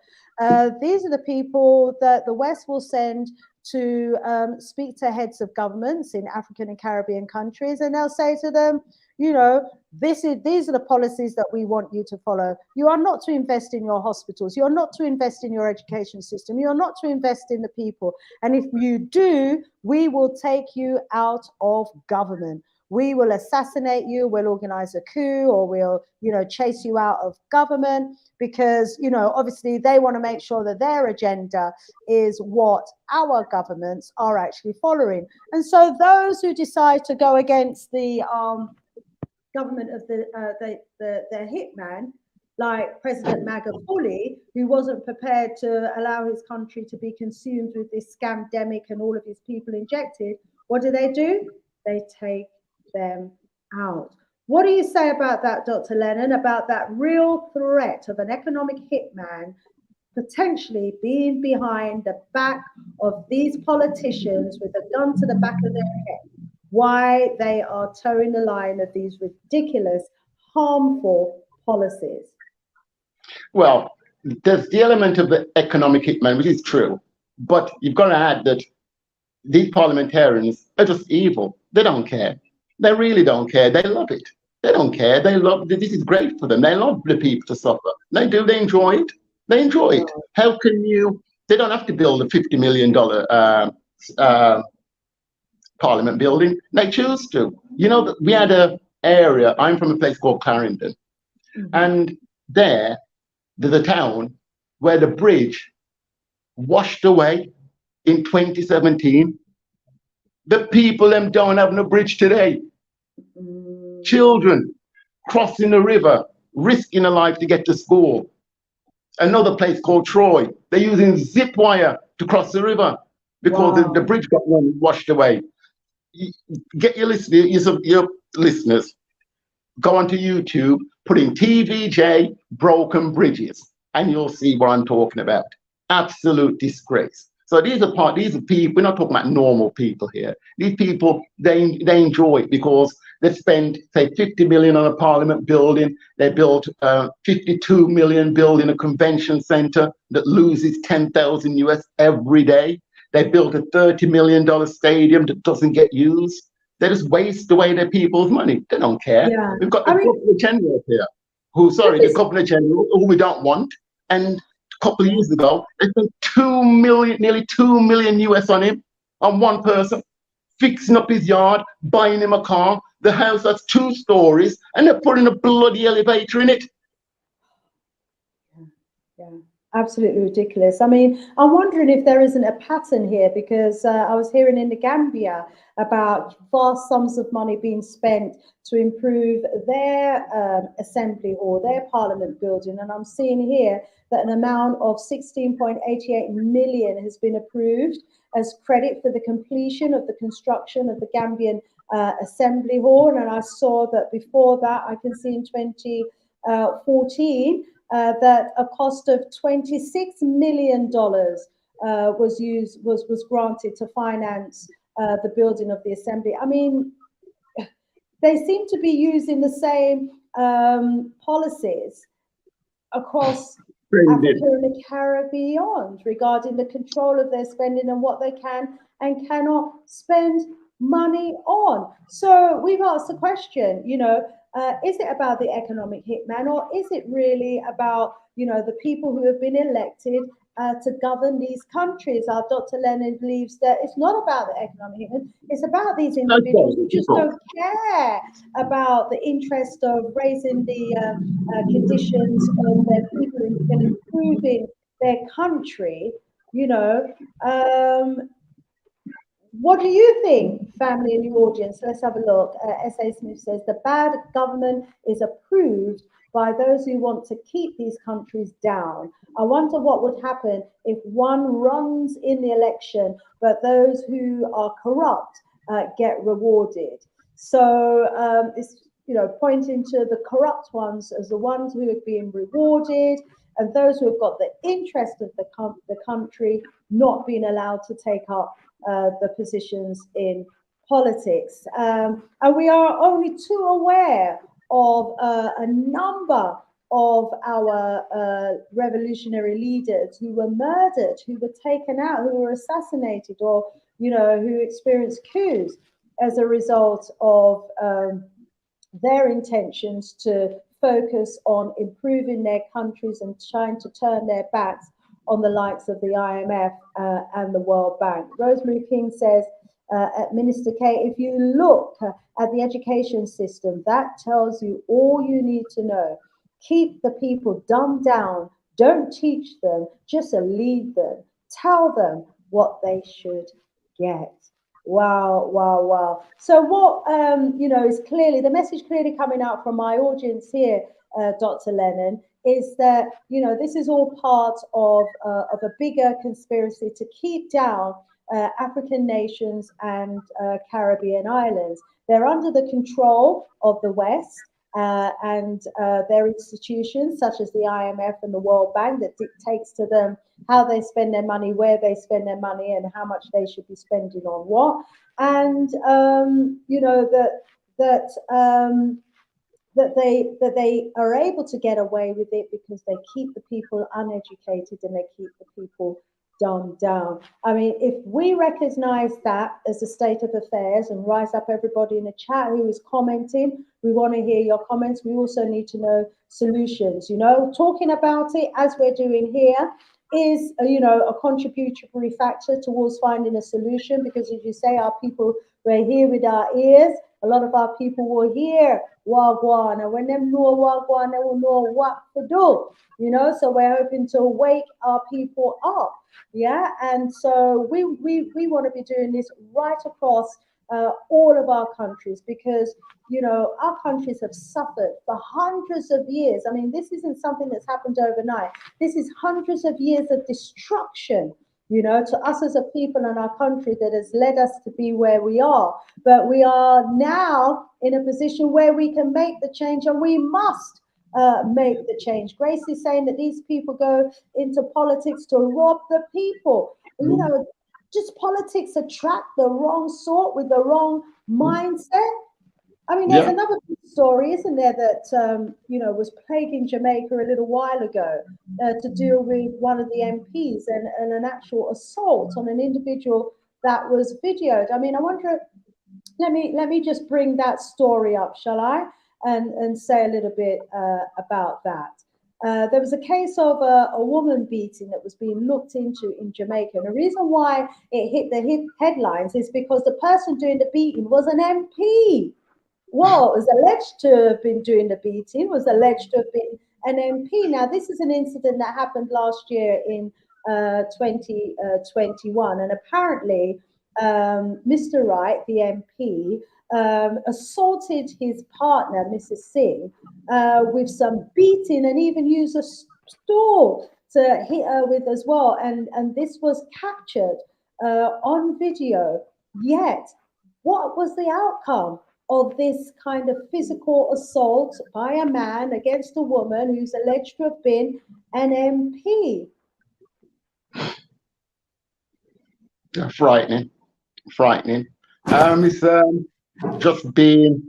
these are the people that the West will send to speak to heads of governments in African and Caribbean countries, and they'll say to them, you know, these are the policies that we want you to follow. You are not to invest in your hospitals. You are not to invest in your education system. You are not to invest in the people. And if you do, we will take you out of government. We will assassinate you, we'll organize a coup, or we'll, chase you out of government, because, obviously they want to make sure that their agenda is what our governments are actually following. And so those who decide to go against the government of the hitman, like President Magufuli, who wasn't prepared to allow his country to be consumed with this scamdemic and all of his people injected, what do? They take them out. What do you say about that, Dr. Lennon, about that real threat of an economic hitman potentially being behind the back of these politicians with a gun to the back of their head? Why they are towing the line of these ridiculous, harmful policies? Well, there's the element of the economic hitman, which is true, but you've got to add that these parliamentarians are just evil. They don't care. They really don't care. They love it. They don't care. They love this is great for them. They love the people to suffer. They do. They enjoy it. They enjoy it. How can you? They don't have to build a $50 million parliament building. They choose to. You know, we had a area. I'm from a place called Clarendon, and there's a town where the bridge washed away in 2017. The people them don't have no bridge today. Children crossing the river, risking a life to get to school. Another place called Troy, they're using zip wire to cross the river because the bridge got washed away. Get your listeners, go onto YouTube, put in TVJ broken bridges, and you'll see what I'm talking about. Absolute disgrace. So these are people, we're not talking about normal people here. These people, they enjoy it because they spend, say, 50 million on a parliament building. They built 52 million building a convention center that loses 10,000 US every day. They built a $30 million stadium that doesn't get used. They just waste away their people's money. They don't care. Yeah. We've got the Governor General here, the Governor General, who we don't want. And a couple of years ago, they spent nearly 2 million US on him, on one person, fixing up his yard, buying him a car. The house has 2 stories, and they're putting a bloody elevator in it. Yeah. Absolutely ridiculous. I mean, I'm wondering if there isn't a pattern here, because I was hearing in the Gambia about vast sums of money being spent to improve their assembly hall, their parliament building. And I'm seeing here that an amount of 16.88 million has been approved as credit for the completion of the construction of the Gambian assembly hall. And I saw that before that, I can see in 2014, that a cost of $26 million was granted to finance the building of the assembly. I mean, they seem to be using the same policies across Africa and the Caribbean regarding the control of their spending and what they can and cannot spend money on. So we've asked the question, is it about the economic hitman, or is it really about, the people who have been elected to govern these countries? Our Dr. Lennon believes that it's not about the economic hitman, it's about these individuals who just don't care about the interest of raising the conditions of their people and improving their country, What do you think, family in the audience? Let's have a look. S.A. Smith says, the bad government is approved by those who want to keep these countries down. I wonder what would happen if one runs in the election, but those who are corrupt get rewarded. So it's, pointing to the corrupt ones as the ones who are being rewarded, and those who have got the interest of the country not being allowed to take up the positions in politics. And we are only too aware of a number of our revolutionary leaders who were murdered, who were taken out, who were assassinated, or who experienced coups as a result of their intentions to focus on improving their countries and trying to turn their backs on the likes of the IMF and the World Bank. Rosemary King says, Minister K, if you look at the education system, that tells you all you need to know. Keep the people dumbed down. Don't teach them, just lead them. Tell them what they should get. Wow, wow, wow. So what, is clearly, the message clearly coming out from my audience here, Dr. Lennon, is that, this is all part of a bigger conspiracy to keep down African nations and Caribbean islands. They're under the control of the West. And their institutions such as the IMF and the World Bank that dictates to them how they spend their money, where they spend their money, and how much they should be spending on what. And you know that they are able to get away with it because they keep the people uneducated and they keep the people dumbed down. I mean, if we recognize that as a state of affairs and rise up everybody in the chat who is commenting, we want to hear your comments. We also need to know solutions. You know, talking about it as we're doing here is, you know, a contributory factor towards finding a solution, because as you say, our people were here with our ears. A lot of our people will hear Wagwan, and when them know Wagwan, they will know what to do, you know. So we're hoping to wake our people up, yeah. And so we want to be doing this right across all of our countries, because you know our countries have suffered for hundreds of years. I mean, this isn't something that's happened overnight. This is hundreds of years of destruction, you know, to us as a people and our country, that has led us to be where we are. But we are now in a position where we can make the change, and we must make the change. Grace is saying that these people go into politics to rob the people. You know, just politics attract the wrong sort with the wrong mindset. I mean, there's another story, isn't there, that you know, was plaguing Jamaica a little while ago to deal with one of the MPs and an actual assault on an individual that was videoed. I mean, I wonder. Let me just bring that story up, shall I? And say a little bit about that. There was a case of a woman beating that was being looked into in Jamaica. And the reason why it hit the headlines is because the person doing the beating was an MP. Well, it was alleged to have been doing the beating, was alleged to have been an MP. Now, this is an incident that happened last year in 2021. And apparently, Mr. Wright, the MP, assaulted his partner, Mrs. Singh, with some beating, and even used a stool to hit her with as well. And this was captured on video. Yet, what was the outcome of this kind of physical assault by a man against a woman who's alleged to have been an MP? Frightening. It's just being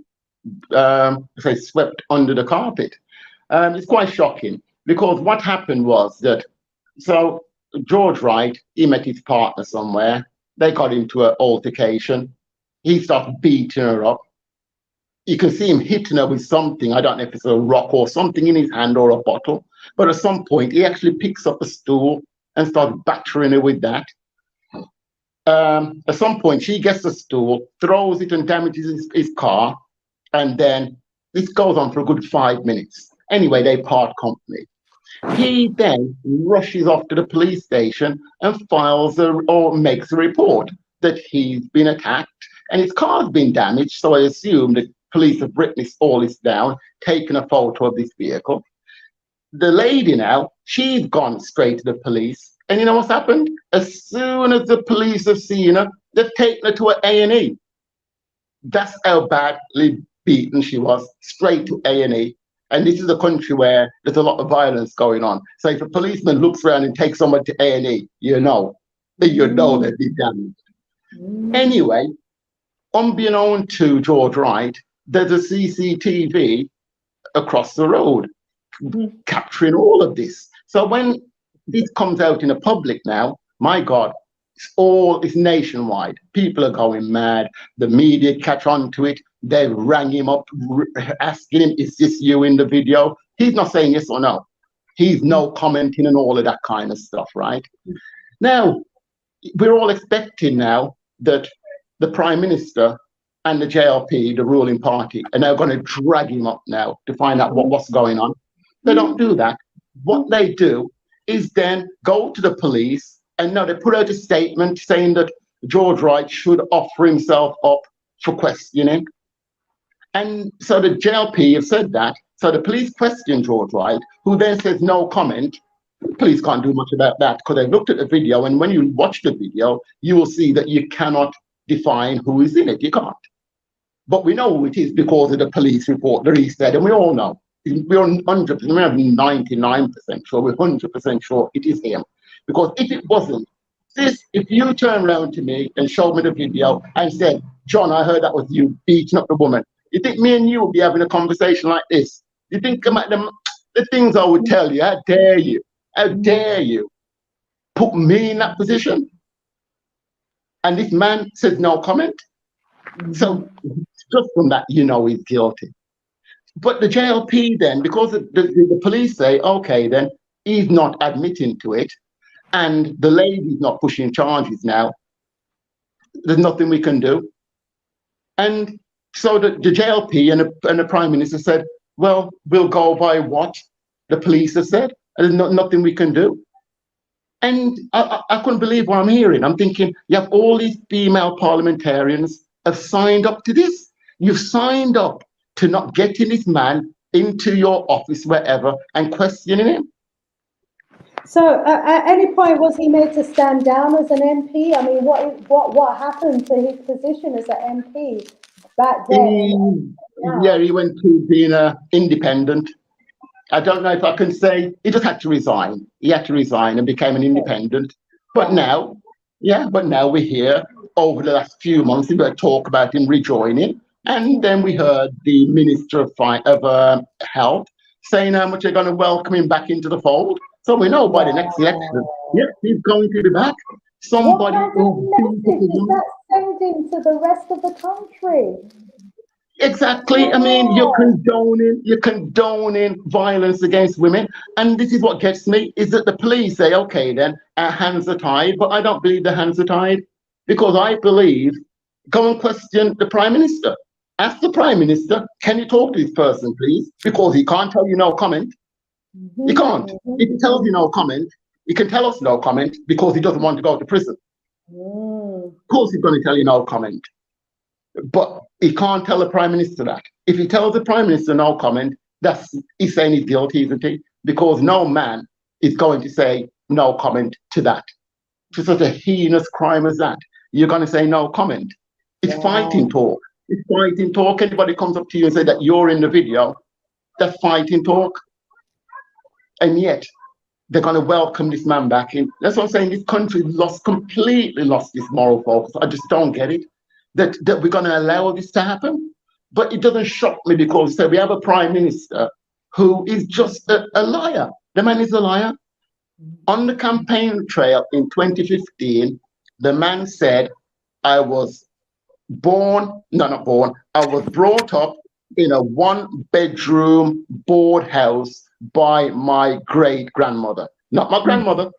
say swept under the carpet. It's quite shocking, because what happened was that, so George Wright, he met his partner somewhere, they got into an altercation, he started beating her up. You can see him hitting her with something, I don't know if it's a rock or something in his hand or a bottle, but at some point he actually picks up a stool and starts battering her with that. At some point, she gets the stool, throws it and damages his car, and then this goes on for a good 5 minutes. Anyway, they part company. He then rushes off to the police station and files or makes a report that he's been attacked and his car's been damaged. So I assume the police have written all this down, taken a photo of this vehicle. The lady now, she's gone straight to the police. And you know what's happened? As soon as the police have seen her, they've taken her to an A&E. That's how badly beaten she was, straight to A&E. And this is a country where there's a lot of violence going on. So if a policeman looks around and takes someone to A&E, you know they've been damaged. Anyway, unbeknown to George Wright, there's a CCTV across the road capturing all of this. So when this comes out in the public now, my God, it's nationwide. People are going mad. The media catch on to it. They rang him up, asking him, is this you in the video? He's not saying yes or no. He's no commenting and all of that kind of stuff, right? Now, we're all expecting now that the Prime Minister and the JLP, the ruling party, are now going to drag him up now to find out what's going on. They don't do that. What they do is then go to the police, and now they put out a statement saying that George Wright should offer himself up for questioning. And so the JLP have said that. So the police question George Wright, who then says no comment. Police can't do much about that because they've looked at the video, and when you watch the video, you will see that you cannot define who is in it. You can't. But we know who it is because of the police report that he said, and we all know. We're 100%, we're 99% sure, we're 100% sure it is him. Because if it wasn't, if you turn around to me and showed me the video and said, John, I heard that was you beating up the woman, you think me and you would be having a conversation like this? You think about the things I would tell you? How dare you? How dare you put me in that position? And this man says no comment. So just from that, you know he's guilty. But the JLP then, because the police say, okay, then he's not admitting to it, and the lady's not pushing charges now, there's nothing we can do. And so the JLP and the Prime Minister said, well, we'll go by what the police have said, and there's nothing we can do. And I couldn't believe what I'm hearing. I'm thinking, you have all these female parliamentarians have signed up to this. You've signed up to not getting this man into your office, wherever, and questioning him. So, at any point, was he made to stand down as an MP? I mean, what happened to his position as an MP back then? Yeah, he went to being independent. I don't know if I can say he just had to resign. He had to resign and became an independent. But now, we're here over the last few months. We heard talk about him rejoining, and then we heard the Minister of Health saying how much they're going to welcome him back into the fold. So we know by the next election, he's going to be back. Somebody what kind of message is that sending to the rest of the country? Exactly. I mean, you're condoning violence against women. And this is what gets me, is that the police say, okay, then our hands are tied. But I don't believe the hands are tied, because I believe, go and question the Prime Minister. Ask the Prime Minister, can you talk to this person, please? Because he can't tell you no comment. He can't. If he tells you no comment, he can tell us no comment because he doesn't want to go to prison. Of course he's going to tell you no comment. But he can't tell the Prime Minister that. If he tells the Prime Minister no comment, he's saying he's guilty, isn't he? Because no man is going to say no comment to that. To such a heinous crime as that, you're going to say no comment. It's fighting talk. It's fighting talk. Anybody comes up to you and say that you're in the video, that's fighting talk. And yet, they're going to welcome this man back in. That's what I'm saying. This country completely lost this moral focus. I just don't get it. That we're going to allow this to happen. But it doesn't shock me, because we have a Prime Minister who is just a liar. The man is a liar. On the campaign trail in 2015, the man said, I was I was brought up in a one-bedroom board house by my great-grandmother. Not my grandmother,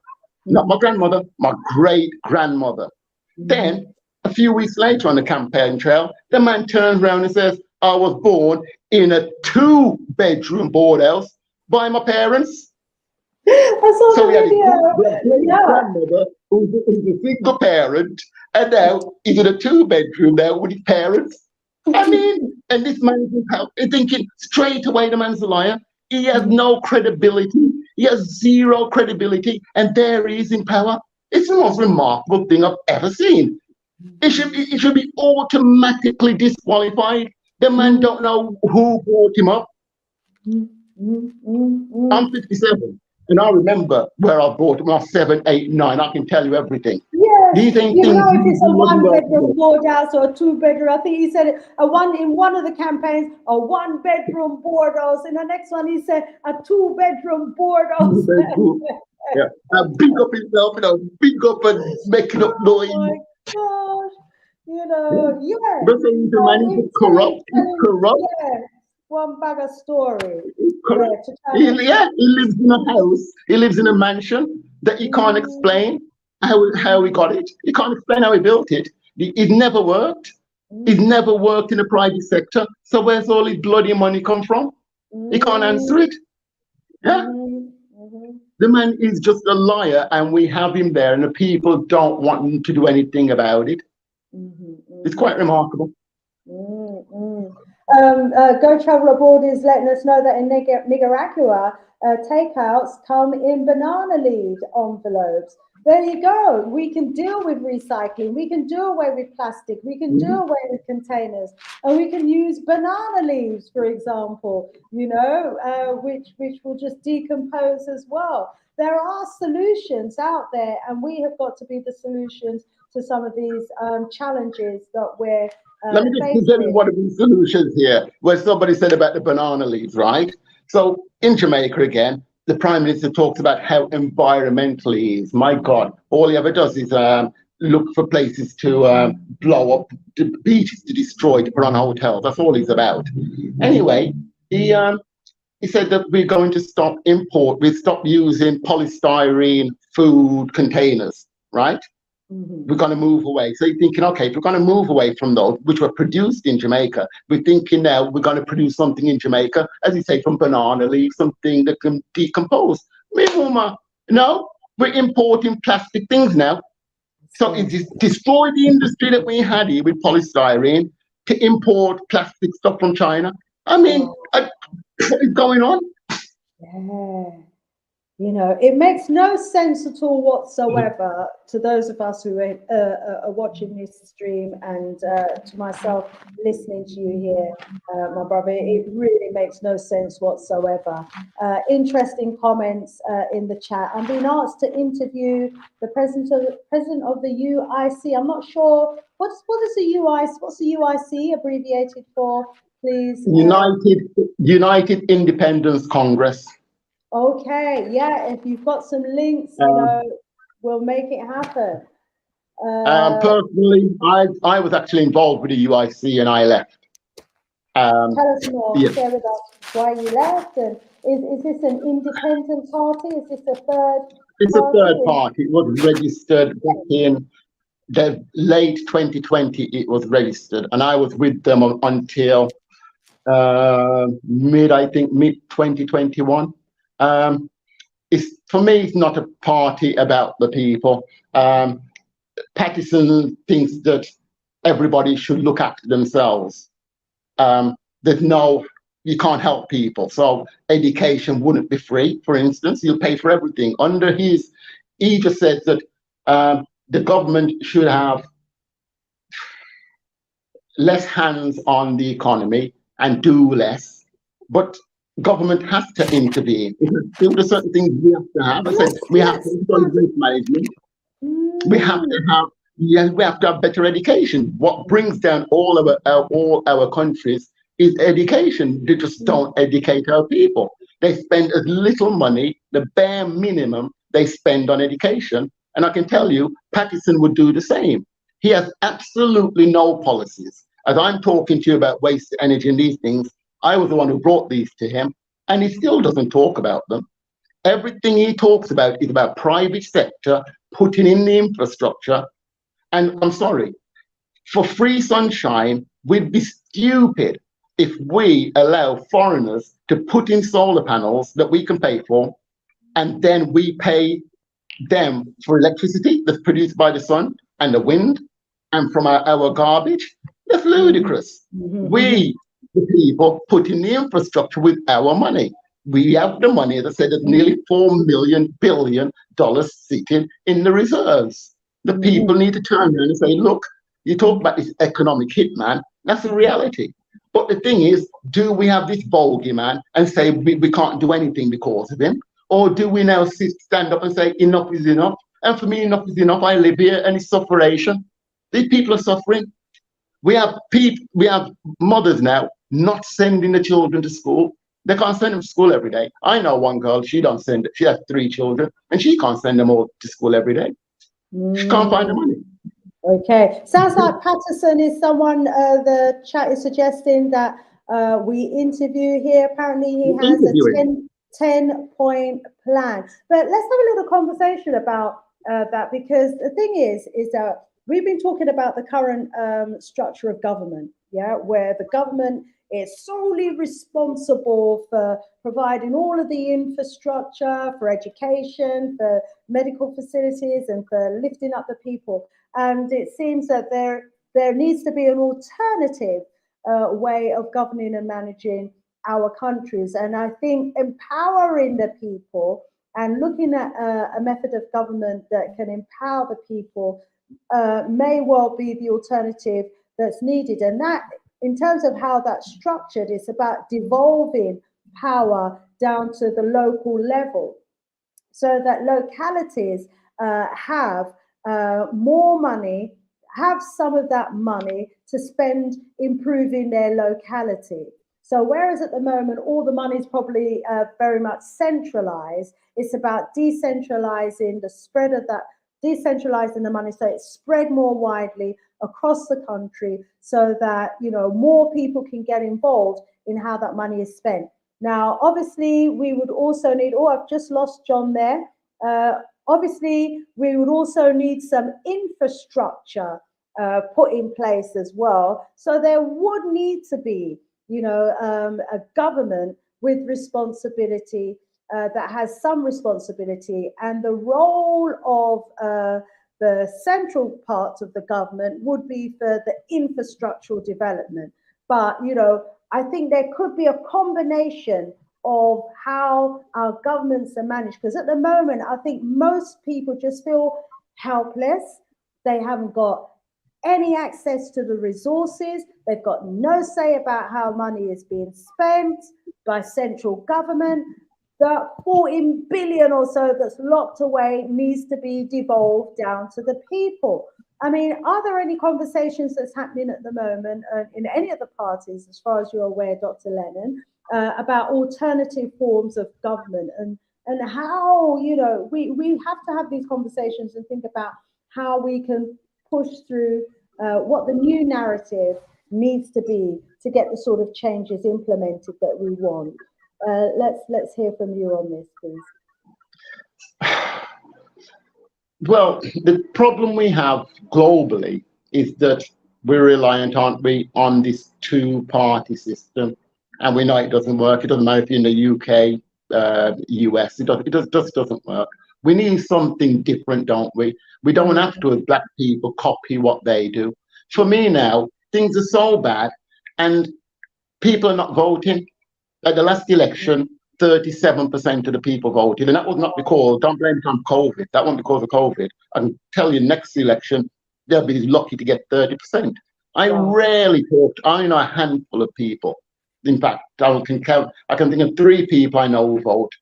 my great-grandmother. Then, a few weeks later on the campaign trail, the man turns around and says, I was born in a two-bedroom board house by my parents. I saw the video. Grandmother who's a single parent, and now he's in a two-bedroom now with his parents. I mean, and this man is thinking straight away the man's a liar. He has no credibility. He has zero credibility, and there he is in power. It's the most remarkable thing I've ever seen. It should be automatically disqualified. The man don't know who brought him up. I'm 57, and I remember where I brought him. I was 7, 8, 9. I can tell you everything. Yeah, these ain't you things know, if it's a one-bedroom board house or a two-bedroom, I think he said it, in one of the campaigns, a one-bedroom board house. In the next one, he said a two-bedroom board house. Yeah, big up himself, big up and making up noise. Oh my gosh, But saying the man is corrupt. Yeah, one bag of story. He lives in a house. He lives in a mansion that he can't explain how he got it. He can't explain how he built it. It never worked. He's never worked in the private sector. So where's all his bloody money come from? He can't answer it. Yeah. The man is just a liar, and we have him there, and the people don't want him to do anything about it. It's quite remarkable. Go Travel Abroad is letting us know that in Nicaragua, takeouts come in banana leaf envelopes. There you go. We can deal with recycling. We can do away with plastic. We can do away with containers, and we can use banana leaves, for example. Which will just decompose as well. There are solutions out there, and we have got to be the solutions to some of these challenges that we're Let me just faced present with. one of the solutions here, where somebody said about the banana leaves, right? So in Jamaica again, the Prime Minister talks about how environmentally he is. My God, all he ever does is look for places to blow up, the beaches to destroy, to put on hotels. That's all he's about. Anyway, he said that we're going to we stop using polystyrene food containers, right? We're going to move away. So you're thinking, okay, if we're going to move away from those, which were produced in Jamaica, we're thinking now we're going to produce something in Jamaica, as you say, from banana leaves, something that can decompose. No, we're importing plastic things now. So it just destroyed the industry that we had here with polystyrene to import plastic stuff from China. I mean, what is going on? Yeah. It makes no sense at all whatsoever to those of us who are watching this stream, and to myself listening to you here, my brother. It really makes no sense whatsoever. Interesting comments in the chat. I'm being asked to interview the president of the UIC. I'm not sure what is the UIC. What's the UIC abbreviated for, please? United Independence Congress. Okay, yeah, if you've got some links, we'll make it happen. Personally, I was actually involved with the UIC and I left. Tell us more, yes. share with us why you left, and is this an independent party? Is this a third It's party? a third party. It was registered back in the late 2020. It was registered, and I was with them until mid 2021. For me, it's not a party about the people. Pattison thinks that everybody should look after themselves. You can't help people. So education wouldn't be free, for instance. You'll pay for everything. He just said that the government should have less hands on the economy and do less. But government has to intervene. There are certain things we have to have. I said we have to have risk management. We have to have better education. What brings down all our countries is education. They just don't educate our people. They spend as little money, the bare minimum they spend on education. And I can tell you, Pattison would do the same. He has absolutely no policies. As I'm talking to you about waste energy and these things, I was the one who brought these to him, and he still doesn't talk about them. Everything he talks about is about private sector putting in the infrastructure. And I'm sorry, for free sunshine, we'd be stupid if we allow foreigners to put in solar panels that we can pay for, and then we pay them for electricity that's produced by the sun and the wind and from our garbage. That's ludicrous. We, the people, put in the infrastructure with our money. We have the money. As I said, there's nearly $4 billion sitting in the reserves. The people need to turn around and say, look, you talk about this economic hitman. That's a reality. But the thing is, do we have this bogeyman and say we can't do anything because of him? Or do we now stand up and say enough is enough? And for me, enough is enough. I live here and it's sufferation. These people are suffering. We have mothers now not sending the children to school. They can't send them to school every day. I know one girl, she has 3 children, and she can't send them all to school every day. She can't find the money. Okay. Sounds like Pattison is someone the chat is suggesting that we interview here. Apparently he has a 10-point plan. But let's have a little conversation about that, because the thing is that we've been talking about the current structure of government, where the government is solely responsible for providing all of the infrastructure, for education, for medical facilities, and for lifting up the people. And it seems that there needs to be an alternative way of governing and managing our countries. And I think empowering the people And looking at a method of government that can empower the people may well be the alternative that's needed. And that, in terms of how that's structured, it's about devolving power down to the local level so that localities have more money, have some of that money to spend improving their locality. So whereas at the moment all the money is probably very much centralized, it's about decentralizing the spread of that, decentralizing the money so it's spread more widely across the country so that, you know, more people can get involved in how that money is spent. Now, obviously, we would also need, oh, I've just lost John there. Obviously, we would also need some infrastructure put in place as well. So there would need to be, you know, a government with responsibility that has some responsibility, and the role of the central parts of the government would be for the infrastructural development. But, you know, I think there could be a combination of how our governments are managed, because at the moment, I think most people just feel helpless. They haven't got any access to the resources. They've got no say about how money is being spent by central government. The 14 billion or so that's locked away needs to be devolved down to the people. I mean, are there any conversations that's happening at the moment in any of the parties, as far as you're aware, Dr. Lennon, about alternative forms of government and how, you know, we have to have these conversations and think about how we can push through what the new narrative needs to be to get the sort of changes implemented that we want. Let's hear from you on this, please. Well, the problem we have globally is that we're reliant, aren't we, on this two-party system, and we know it doesn't work. It doesn't matter if you're in the UK, US. It just doesn't work. We need something different, don't we? We don't have to, as black people, copy what they do. For me now, things are so bad, and people are not voting. Like the last election, 37% of the people voted, and that was not because, don't blame it on COVID, that wasn't because of COVID. I can tell you next election, they'll be lucky to get 30%. I rarely talked, I know a handful of people. In fact, I can think of 3 people I know who vote,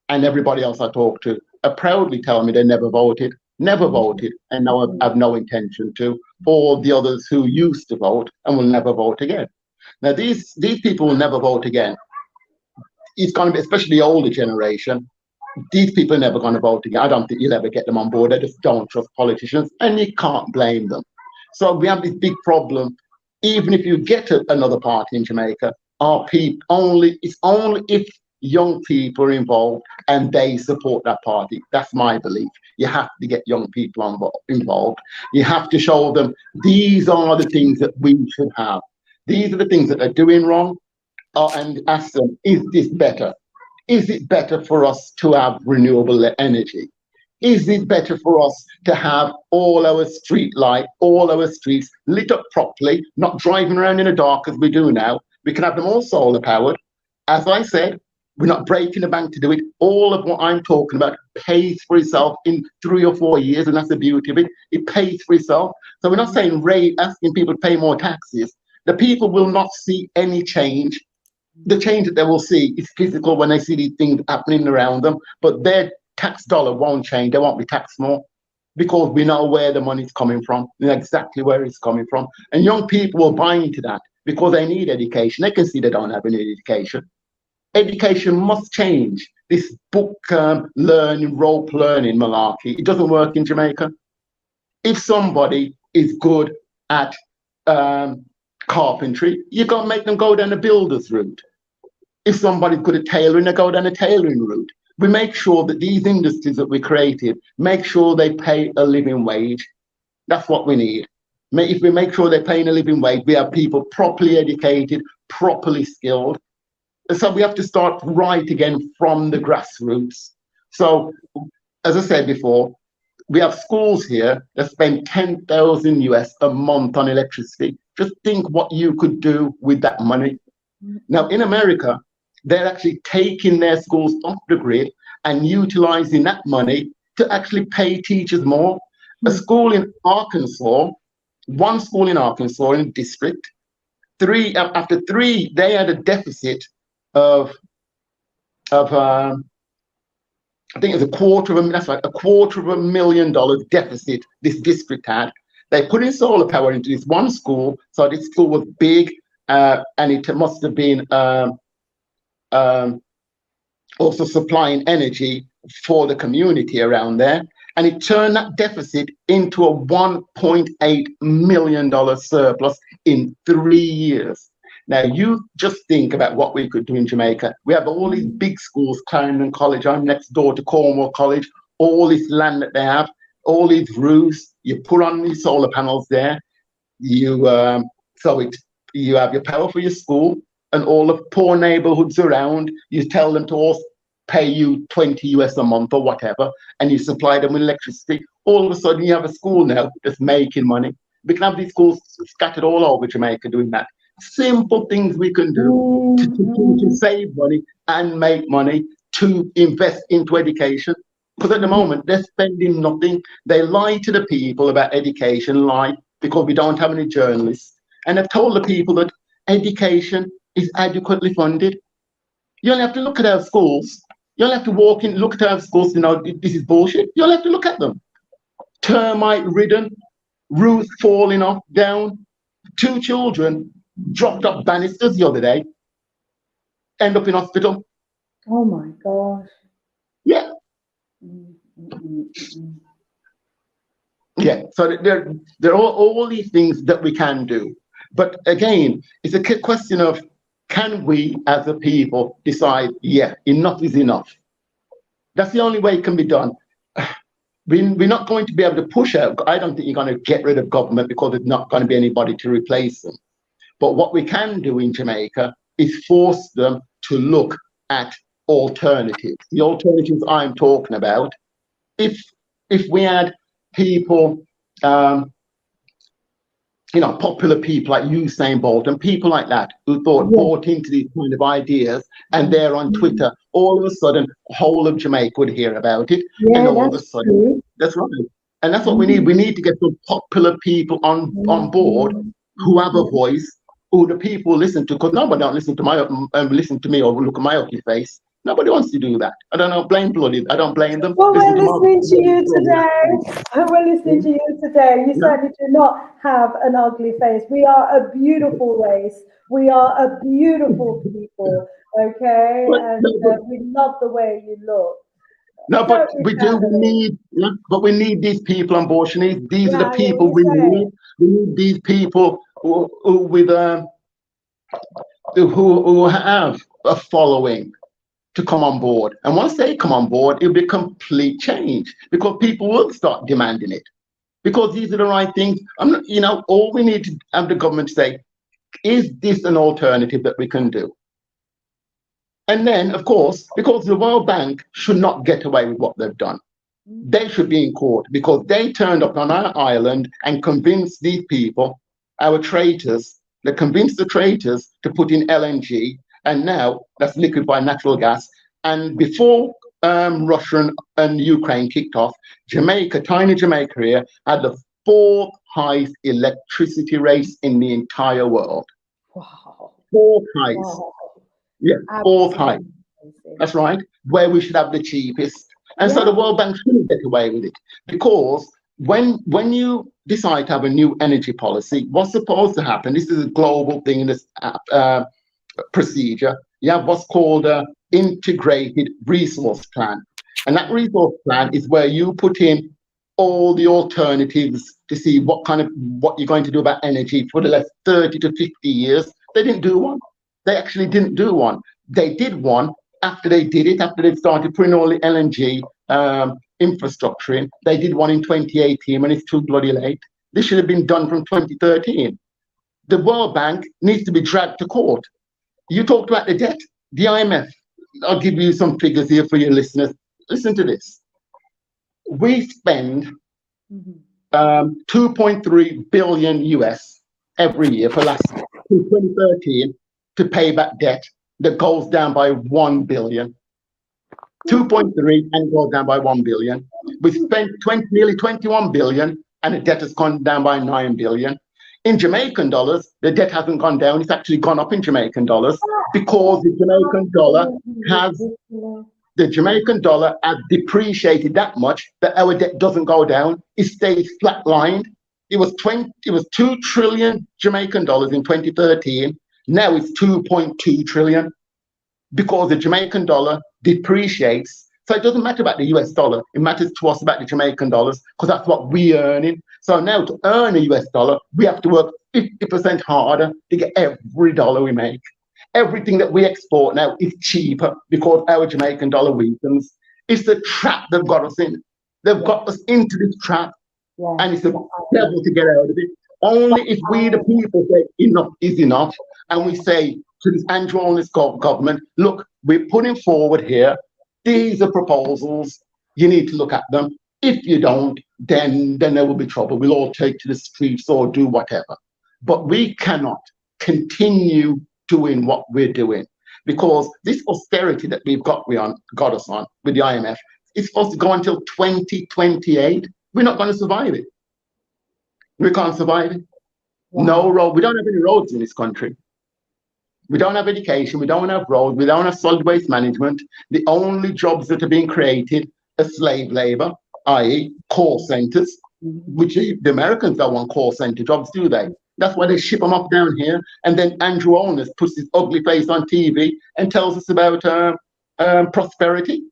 and everybody else I talk to proudly tell me they never voted, and now have no intention to, for the others who used to vote and will never vote again. Now, these people will never vote again. It's going to be, especially the older generation, these people are never going to vote again. I don't think you'll ever get them on board. They just don't trust politicians, and you can't blame them. So we have this big problem. Even if you get another party in Jamaica, it's only if young people are involved and they support that party. That's my belief. You have to get young people involved. You have to show them these are the things that we should have. These are the things that they're doing wrong. And ask them, is this better? Is it better for us to have renewable energy? Is it better for us to have all our street light, all our streets lit up properly, not driving around in the dark as we do now? We can have them all solar powered. As I said, we're not breaking the bank to do it. All of what I'm talking about pays for itself in 3 or 4 years, and that's the beauty of it. It pays for itself. So we're not saying asking people to pay more taxes. The people will not see any change. The change that they will see is physical when they see these things happening around them, but their tax dollar won't change. They won't be taxed more because we know where the money's coming from, we know exactly where it's coming from. And young people will buy into that because they need education. They can see they don't have any education. Education must change. This book learning, rote learning malarkey, it doesn't work in Jamaica. If somebody is good at carpentry, you got to make them go down the builder's route. If somebody's good at tailoring, they go down the tailoring route. We make sure that these industries that we created, make sure they pay a living wage. That's what we need. If we make sure they're paying a living wage, we have people properly educated, properly skilled. So we have to start right again from the grassroots. So, as I said before, we have schools here that spend $10,000 US a month on electricity. Just think what you could do with that money. Now, in America, they're actually taking their schools off the grid and utilizing that money to actually pay teachers more. A school in Arkansas, one school in Arkansas in a district, after three, they had a deficit of I think it's $250,000 deficit this district had. They put in solar power into this one school, so this school was big, and it must have been also supplying energy for the community around there. And it turned that deficit into a $1.8 million surplus in 3 years. Now, you just think about what we could do in Jamaica. We have all these big schools, Clarendon College, I'm next door to Cornwall College, all this land that they have, all these roofs, you put on these solar panels there, you have your power for your school, and all the poor neighborhoods around, you tell them to all pay you 20 US a month or whatever, and you supply them with electricity. All of a sudden, you have a school now that's making money. We can have these schools scattered all over Jamaica doing that. Simple things we can do to save money and make money to invest into education. Because at the moment, they're spending nothing. They lie to the people about education, because we don't have any journalists. And they've told the people that education is adequately funded. You only have to look at our schools. You only have to walk in, look at our schools, this is bullshit. You only have to look at them. Termite ridden, roof falling off, down. 2 children dropped off banisters the other day, end up in hospital. Oh my gosh. Yeah. Yeah, so there are all these things that we can do. But again, it's a question of, can we as a people decide, yeah, enough is enough? That's the only way it can be done. We're not going to be able to push out. I don't think you're going to get rid of government because there's not going to be anybody to replace them. But what we can do in Jamaica is force them to look at alternatives. The alternatives I'm talking about, if we had people, popular people like Usain Bolt and people like that who bought into these kind of ideas, and they're on Twitter, all of a sudden, the whole of Jamaica would hear about it. Yeah, and all of a sudden, that's right. And that's what we need. We need to get some popular people on board who have a voice, who the people listen to, because nobody don't listen to me or look at my ugly face. Nobody wants to do that. I don't blame them. Well, we're listening to you today. We're listening to you today. You certainly do not have an ugly face. We are a beautiful race. We are a beautiful people. Okay, and we love the way you look. No, but we need these people on board. These are the people we need. We need these people who have a following to come on board. And once they come on board, it'll be complete change, because people will start demanding it, because these are the right things. All we need to have the government say, is this an alternative that we can do? And then, of course, because the World Bank should not get away with what they've done. They should be in court, because they turned up on our island and convinced these people, our traitors, they convinced the traitors to put in LNG, and now that's liquefied natural gas. And before Russia and Ukraine kicked off, tiny Jamaica here, had the 4th highest electricity rates in the entire world. Wow. 4th highest. Wow. Yeah, 4th highest. That's right, where we should have the cheapest. And so the World Bank shouldn't get away with it, because when you decide to have a new energy policy, what's supposed to happen? This is a global thing in this procedure. You have what's called an integrated resource plan. And that resource plan is where you put in all the alternatives to see what you're going to do about energy for the last 30 to 50 years. They didn't do one. They actually didn't do one. They did one after they started putting all the LNG infrastructure in. They did one in 2018 when it's too bloody late. This should have been done from 2013. The World Bank needs to be dragged to court. You talked about the debt. The IMF, I'll give you some figures here for your listeners. Listen to this. We spend 2.3 billion US every year for 2013 to pay back debt. that goes down by 1 billion. 2.3 and goes down by 1 billion. We spent nearly 21 billion and the debt has gone down by 9 billion. In Jamaican dollars, the debt hasn't gone down, it's actually gone up in Jamaican dollars because the Jamaican dollar has depreciated that much that our debt doesn't go down, it stays flatlined. It was 2 trillion Jamaican dollars in 2013, now it's 2.2 trillion because the Jamaican dollar depreciates. So it doesn't matter about the US dollar, it matters to us about the Jamaican dollars because that's what we're earning. So now to earn a US dollar, we have to work 50% harder to get every dollar we make. Everything that we export now is cheaper because our Jamaican dollar weakens. It's the trap they've got us in. They've got us into this trap, and it's a devil to get out of it. Only if we, the people, say enough is enough, and we say to this Andrew Holness government, look, we're putting forward here, these are proposals, you need to look at them. If you don't, then there will be trouble. We'll all take to the streets or do whatever. But we cannot continue doing what we're doing because this austerity that we've got us on with the IMF is supposed to go until 2028. We're not going to survive it. We can't survive it. Wow. No road. We don't have any roads in this country. We don't have education. We don't have roads. We don't have solid waste management. The only jobs that are being created are slave labor, i.e. call centers, which the Americans don't want call center jobs, do they? That's why they ship them up down here. And then Andrew Holness puts his ugly face on TV and tells us about prosperity.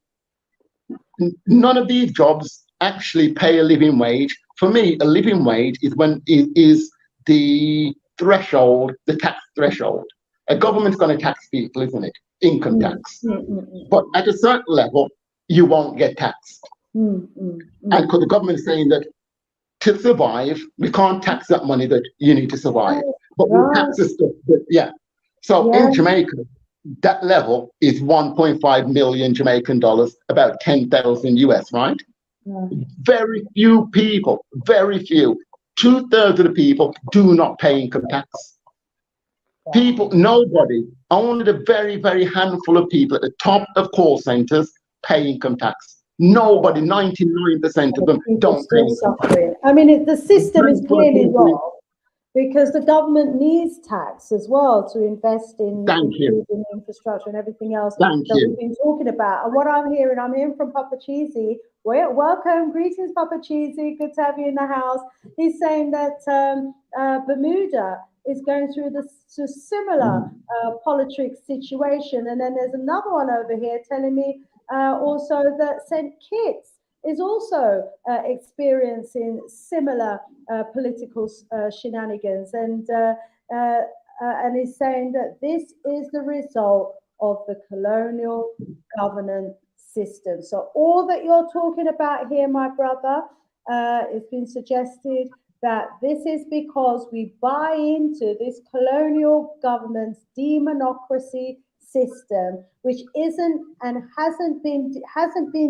None of these jobs actually pay a living wage. For me, a living wage is the threshold, the tax threshold. A government's going to tax people, isn't it? Income tax. But at a certain level, you won't get taxed. And because the government is saying that to survive, we can't tax that money that you need to survive. But we tax the stuff that, So in Jamaica, that level is 1.5 million Jamaican dollars, about 10,000 US, right? Very few people, very few. 2/3 of the people do not pay income tax. People, nobody, only the very, very handful of people at the top of call centers pay income tax. Nobody, 99% of them don't pay income tax. I mean, the system is clearly wrong because the government needs tax as well to invest in infrastructure and everything else that we've been talking about. And what I'm hearing from Papa Cheesy. Welcome, greetings, Papa Cheesy. Good to have you in the house. He's saying that Bermuda is going through this similar politics situation. And then there's another one over here telling me also that St. Kitts is also experiencing similar political shenanigans. And he's saying that this is the result of the colonial governance system. So all that you're talking about here, my brother, it's been suggested that this is because we buy into this colonial government's demonocracy system, which isn't and hasn't been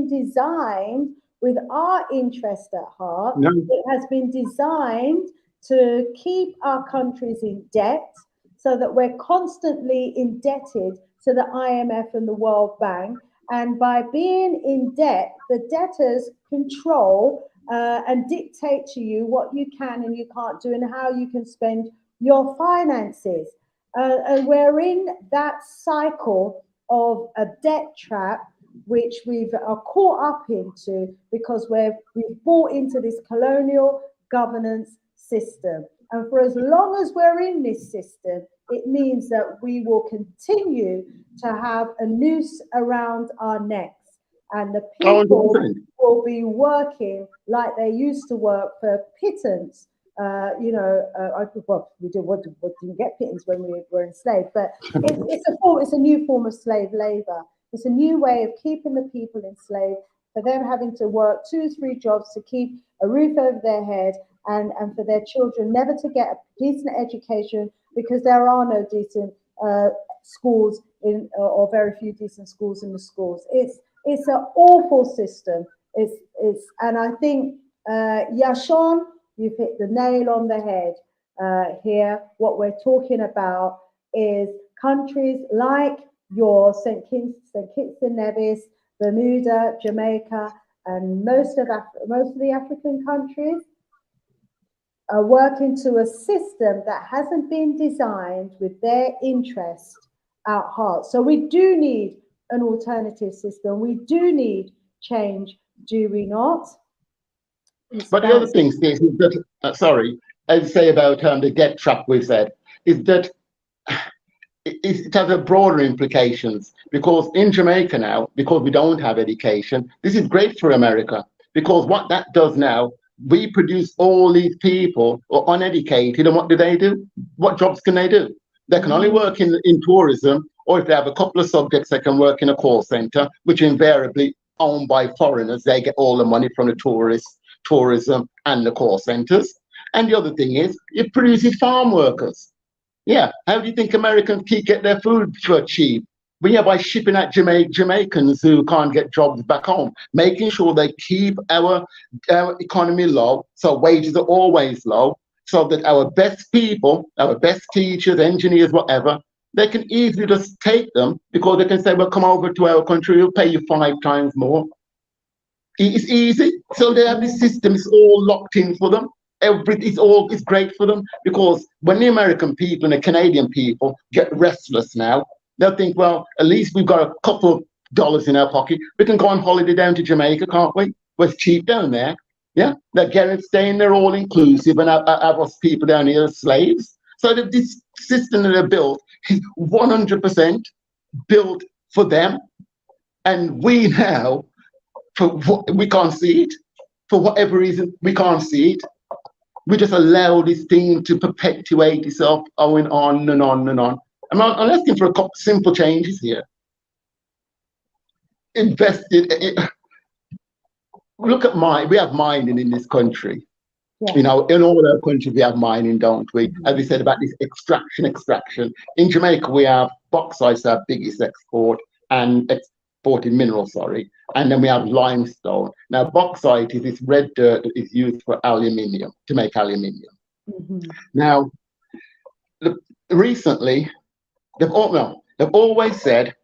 designed with our interest at heart. No. It has been designed to keep our countries in debt so that we're constantly indebted to the IMF and the World Bank. And by being in debt, the debtors control and dictate to you what you can and you can't do and how you can spend your finances. And we're in that cycle of a debt trap, which we've caught up into because we've bought into this colonial governance system. And for as long as we're in this system, it means that we will continue to have a noose around our necks. And the people will be working like they used to work for pittance. We didn't get pittance when we were enslaved, but it's a new form of slave labor. It's a new way of keeping the people enslaved, for them having to work 2-3 jobs to keep a roof over their head and for their children never to get a decent education because there are no decent schools or very few decent schools in the schools. It's an awful system. And I think Yashon, you've hit the nail on the head here. What we're talking about is countries like your St. Kitts and Nevis, Bermuda, Jamaica, and most of the African countries are working to a system that hasn't been designed with their interest at heart. So we do need an alternative system. We do need change, do we not? But the other thing, Stacey, is that, sorry, I'd say about the debt trap we said, is that it has a broader implications, because in Jamaica now, because we don't have education, this is great for America, because what that does now, we produce all these people who are uneducated, and what do? What jobs can they do? They can only work in tourism, or if they have a couple of subjects, they can work in a call center, which invariably owned by foreigners. They get all the money from the tourism and the call centers. And the other thing is, it produces farm workers. Yeah, how do you think Americans get their food for cheap? Well, yeah, by shipping out Jamaicans who can't get jobs back home, making sure they keep our economy low, so wages are always low, so that our best people, our best teachers, engineers, whatever, they can easily just take them, because they can say, well, come over to our country, we'll pay you 5 times more. It's easy. So they have this system, it's all locked in for them. It's great for them, because when the American people and the Canadian people get restless now, they'll think, well, at least we've got a couple of dollars in our pocket. We can go on holiday down to Jamaica, can't we? Well, it's cheap down there. Yeah, they're getting staying there all inclusive, and have us people down here as slaves. So this system that they're built is 100% built for them, and we now, we can't see it for whatever reason. We can't see it. We just allow this thing to perpetuate itself, going on and on and on. I'm asking for a couple simple changes here. Look at we have mining in this country. Yeah. You know, in all our countries we have mining, don't we? As we said about this extraction. In Jamaica we have bauxite, our biggest export, and exported minerals, sorry. And then we have limestone. Now, bauxite is this red dirt that is used for aluminium, to make aluminium. Now, recently, they've always said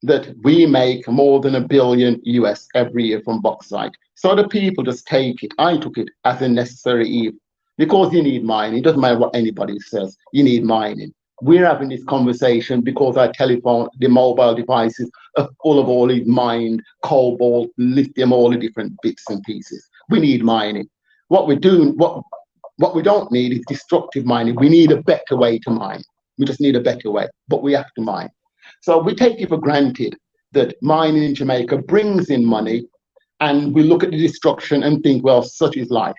that we make more than $1 billion US every year from bauxite. So the people just take it. I took it as a necessary evil, because you need mining. It doesn't matter what anybody says, you need mining. We're having this conversation because our telephone, the mobile devices are full of all these mined cobalt, lithium, all the different bits and pieces. We need mining. What we don't need is destructive mining. We need a better way to mine. We just need a better way, but we have to mine. So we take it for granted that mining in Jamaica brings in money, and we look at the destruction and think, well, such is life.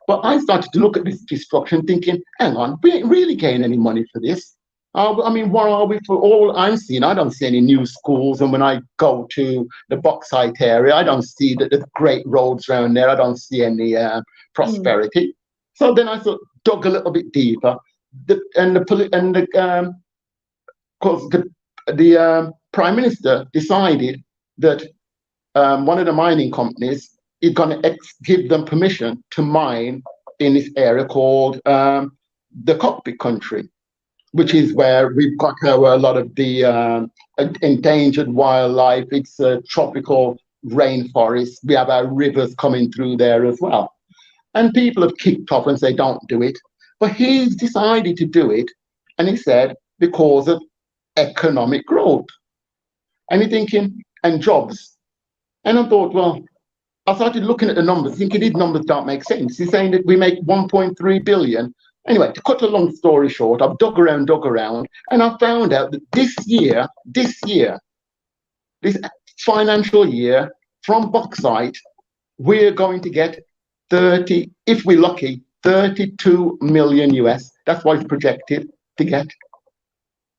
But I started to look at this destruction thinking, hang on, we ain't really getting any money for this. I mean, what are we, for all I'm seeing? I don't see any new schools. And when I go to the bauxite area, I don't see that there's great roads around there. I don't see any prosperity. So then I dug a little bit deeper. The Prime Minister decided that one of the mining companies is going to give them permission to mine in this area called the Cockpit Country, which is where we've got a lot of the endangered wildlife. It's a tropical rainforest. We have our rivers coming through there as well. And people have kicked off and say, don't do it. But he's decided to do it. And he said, because of economic growth. And you're thinking, and jobs. And I thought, well, I started looking at the numbers, thinking these numbers don't make sense. He's saying that we make 1.3 billion. Anyway, to cut a long story short, I've dug around, and I found out that this financial year, from bauxite, we're going to get 30, if we're lucky, 32 million US. That's what it's projected to get.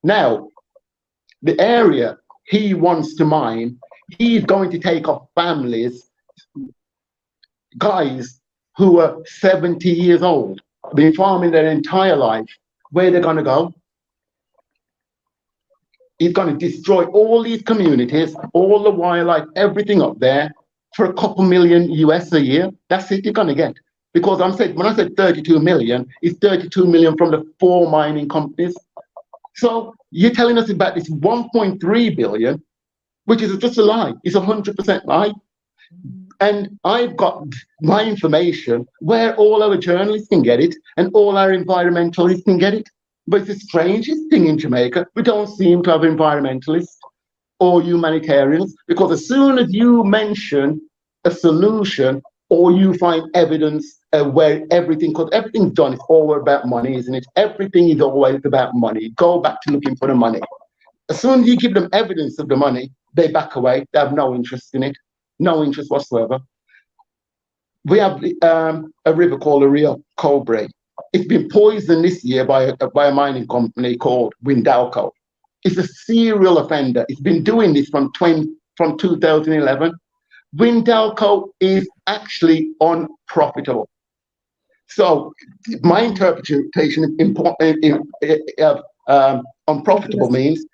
Now, the area he wants to mine, he's going to take off families, guys who are 70 years old, been farming their entire life. Where they're going to go? He's going to destroy all these communities, all the wildlife, everything up there for a couple million US a year. That's it you're going to get. Because when I said 32 million, it's 32 million from the 4 mining companies. So You're telling us about this 1.3 billion, which is just a lie. It's 100% lie. And I've got my information where all our journalists can get it and all our environmentalists can get it. But it's the strangest thing in Jamaica. We don't seem to have environmentalists or humanitarians, because as soon as you mention a solution or you find evidence where everything, because everything's done, it's all about money, isn't it? Everything is always about money. Go back to looking for the money. As soon as you give them evidence of the money, they back away. They have no interest in it, no interest whatsoever. We have a river called the Rio Cobre. It's been poisoned this year by a mining company called Windalco. It's a serial offender. It's been doing this from 2011. Windalco is actually unprofitable. So my interpretation of unprofitable means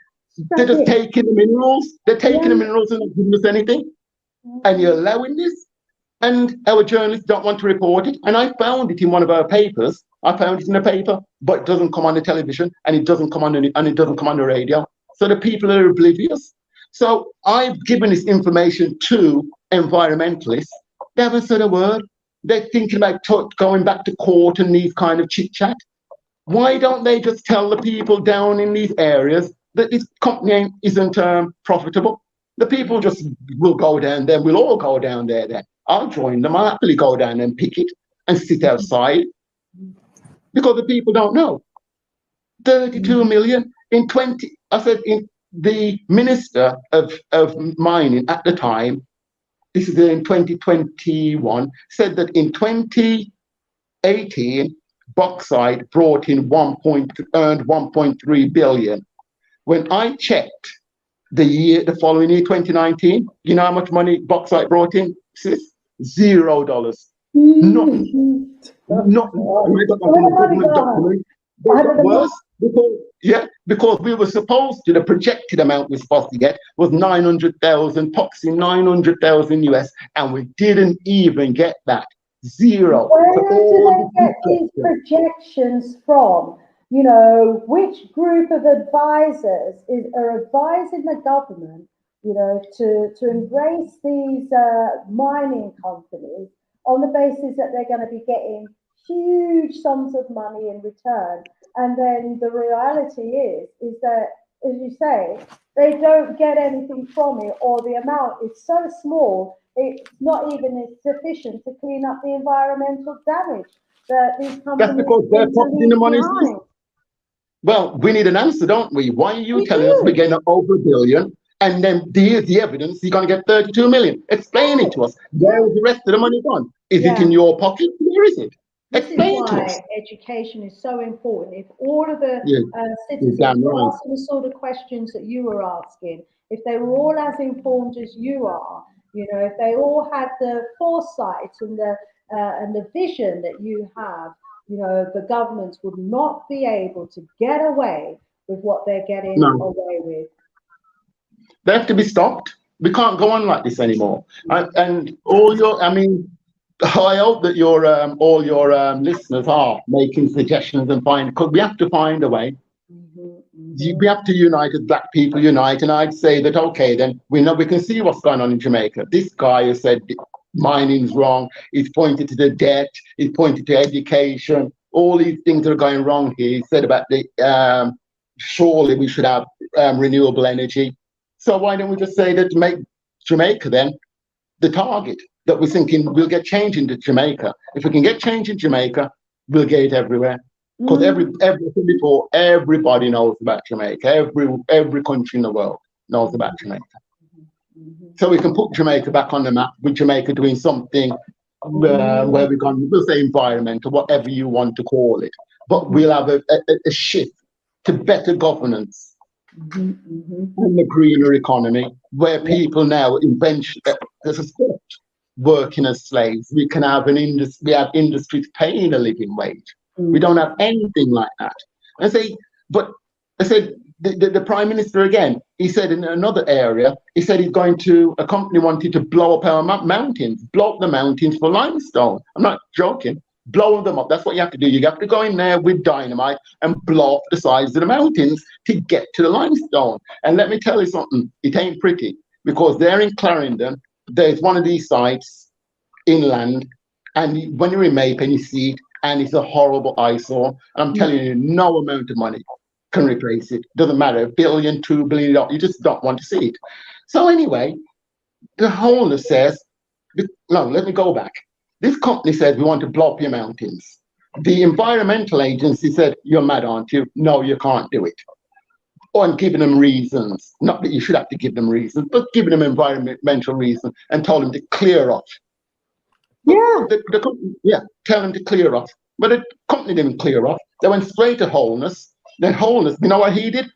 they're just taking the minerals. They're taking the minerals and not giving us anything. And you're allowing this. And our journalists don't want to report it. And I found it in one of our papers. I found it in a paper, but it doesn't come on the television, and it doesn't come on the radio. So the people are oblivious. So I've given this information to environmentalists. They haven't said a word. They're thinking about going back to court and these kind of chit chat. Why don't they just tell the people down in these areas that this company isn't profitable? The people just will go down there. We'll all go down there then. I'll join them. I'll happily go down and pick it and sit outside, because the people don't know. 32 million in 20. I said, in the minister of mining at the time, this is in 2021, said that in 2018, bauxite brought in earned 1.3 billion. When I checked the following year, 2019, you know how much money bauxite brought in, sis? $0. Nothing. Worse, because we were supposed to, the projected amount we're supposed to get was 900,000, proxy 900,000 US, and we didn't even get that. Zero. Where do they get these projections from? You know, which group of advisors are advising the government, you know, to embrace these mining companies on the basis that they're going to be getting huge sums of money in return? And then the reality is that, as you say, they don't get anything from it, or the amount is so small, it's not even sufficient to clean up the environmental damage that these companies. That's because they're putting the money. Well, we need an answer, don't we? Why are you telling us we're getting over $1 billion, and then here's the evidence you're going to get 32 million? Explain it to us. Where is the rest of the money gone? Is it in your pocket? Where is it? Explain this is why education is so important. If all of the citizens were asking the sort of questions that you were asking, if they were all as informed as you are, you know, if they all had the foresight and the vision that you have, you know, the governments would not be able to get away with what they're getting away with. They have to be stopped. We can't go on like this anymore. And all your, I mean, I hope that your all your listeners are making suggestions and because we have to find a way. We have to unite as black people unite. And I'd say that, okay, then we can see what's going on in Jamaica. This guy has said mining's wrong. He's pointed to the debt. He's pointed to education. All these things are going wrong here. He said about the surely we should have renewable energy. So why don't we just say that to make Jamaica then the target, that we're thinking we'll get change into Jamaica. If we can get change in Jamaica, we'll get it everywhere. Because everybody knows about Jamaica. Every country in the world knows about Jamaica. So we can put Jamaica back on the map, with Jamaica doing something where we'll say environmental, whatever you want to call it. But we'll have a shift to better governance and the greener economy, where people now eventually, there's a sport, working as slaves. We can have we have industries paying a living wage. We don't have anything like that. I said the Prime Minister again, he said in another area, he said a company wanted to blow up our mountains, blow up the mountains for limestone. I'm not joking. blow them up. That's what you have to do. You have to go in there with dynamite and blow off the sides of the mountains to get to the limestone. And let me tell you something, it ain't pretty, because there in Clarendon, there's one of these sites inland, and when you're in Mapen, you see it, and it's a horrible eyesore. And I'm telling you, no amount of money can replace it. Doesn't matter, $1 billion, $2 billion, you just don't want to see it. So anyway, the owner says, no, let me go back. This company says, we want to blow up your mountains. The environmental agency said, you're mad, aren't you? No, you can't do it. Or I'm giving them reasons. Not that you should have to give them reasons, but giving them environmental reasons, and told them to clear off. Yeah. The company, yeah, tell them to clear off. But the company didn't clear off. They went straight to Holness. Then Holness, you know what he did?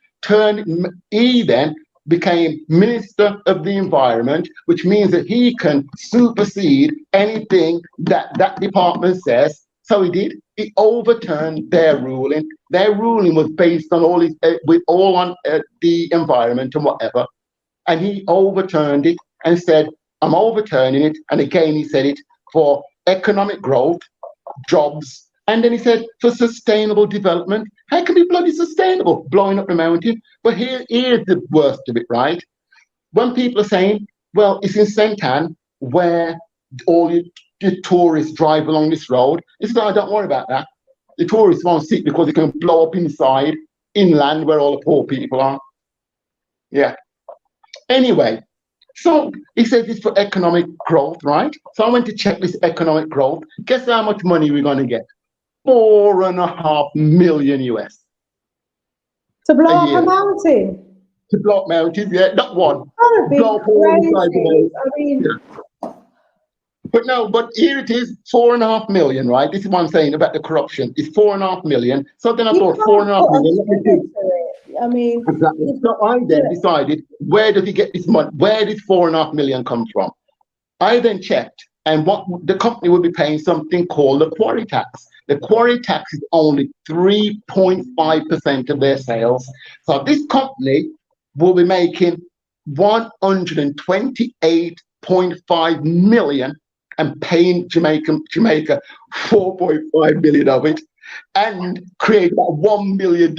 He then became Minister of the Environment, which means that he can supersede anything that that department says. So he did. He overturned their ruling. Their ruling was based on all his, on the environment and whatever. And he overturned it and said, I'm overturning it. And again, he said it for economic growth, jobs, and then he said for sustainable development. How can it be bloody sustainable, blowing up the mountain? But here's the worst of it, right? When people are saying, well, it's in St. Anne where all the tourists drive along this road. It's like, don't worry about that. The tourists won't see it because it can blow up inside, inland, where all the poor people are. Yeah. Anyway, so he says it's for economic growth, right? So I went to check this economic growth. Guess how much money we're going to get? $4.5 million US. To blow up a mountain. To blow up mountains, yeah, not one. That would be blow crazy. I mean, yeah. But here it is, 4.5 million, right? This is what I'm saying about the corruption. It's 4.5 million. So then I thought 4.5 million. I mean, exactly. So I then decided, where does he get this money? Where did 4.5 million come from? I then checked, and what the company would be paying something called the quarry tax. The quarry tax is only 3.5% of their sales. So this company will be making 128.5 million and paying Jamaica 4.5 million of it, and create about $1 million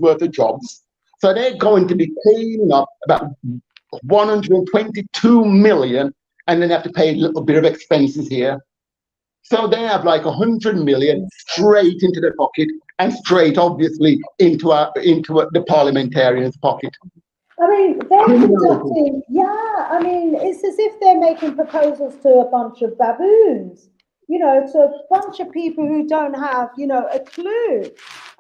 worth of jobs. So they're going to be cleaning up about 122 million, and then have to pay a little bit of expenses here. So they have like 100 million straight into their pocket, and straight, obviously, into the parliamentarians' pocket. I mean, they're conducting, I mean, it's as if they're making proposals to a bunch of baboons, you know, to a bunch of people who don't have, you know, a clue.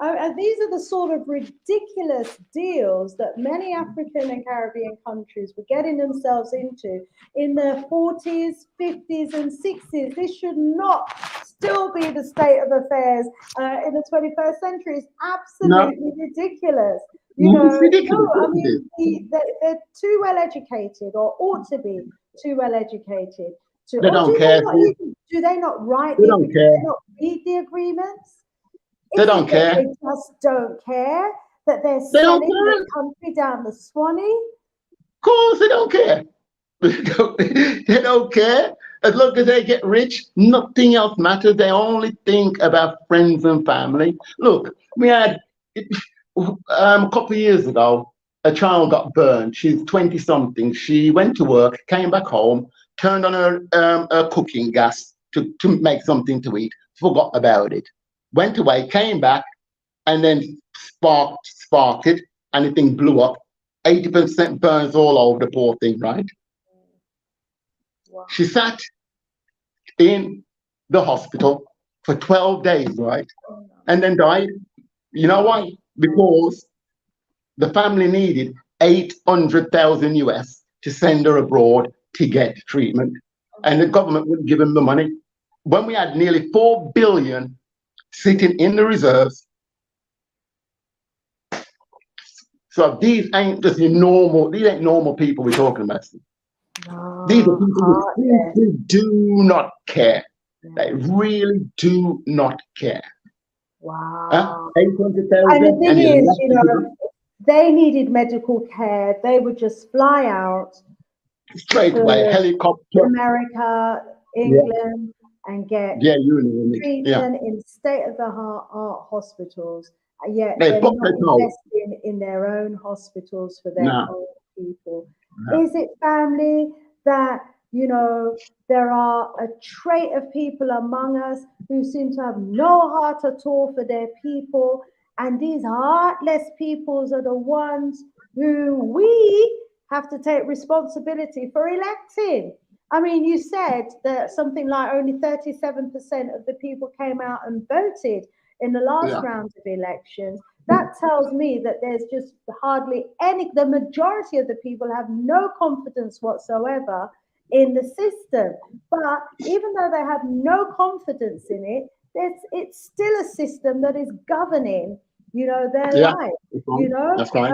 And these are the sort of ridiculous deals that many African and Caribbean countries were getting themselves into in their 40s, 50s, and 60s. This should not still be the state of affairs in the 21st century. It's absolutely ridiculous. You know, no, I mean, they're too well educated, or ought to be too well educated. They don't care. Do they not write the agreements? Do they not read the agreements? They don't care. They just don't care that they're selling the country down the Swanee. Of course, they don't care. They don't care. As long as they get rich, nothing else matters. They only think about friends and family. Look, we had a couple of years ago, a child got burned. She's 20-something. She went to work, came back home, turned on her cooking gas to make something to eat, forgot about it, went away, came back, and then sparked it, and the thing blew up. 80% burns all over the poor thing, right? Wow. She sat in the hospital for 12 days, right? And then died. You know why? Because the family needed 800,000 US to send her abroad to get treatment, and the government wouldn't give them the money. When we had nearly 4 billion sitting in the reserves. So these ain't just normal people we're talking about. No, these are people who do not care. They really do not care. Wow. 800,000. And the thing is, you know, they needed medical care. They would just fly out straight away, helicopter, America, England, and get treatment in state-of-the-art hospitals, yet they're not investing in their own hospitals for their own people. Is it family that, you know, there are a trait of people among us who seem to have no heart at all for their people, and these heartless peoples are the ones who we have to take responsibility for electing? I mean, you said that something like only 37% of the people came out and voted in the last round of elections. That tells me that there's just hardly any, the majority of the people have no confidence whatsoever in the system. But even though they have no confidence in it, it's still a system that is governing, you know, their life. You know, that's right.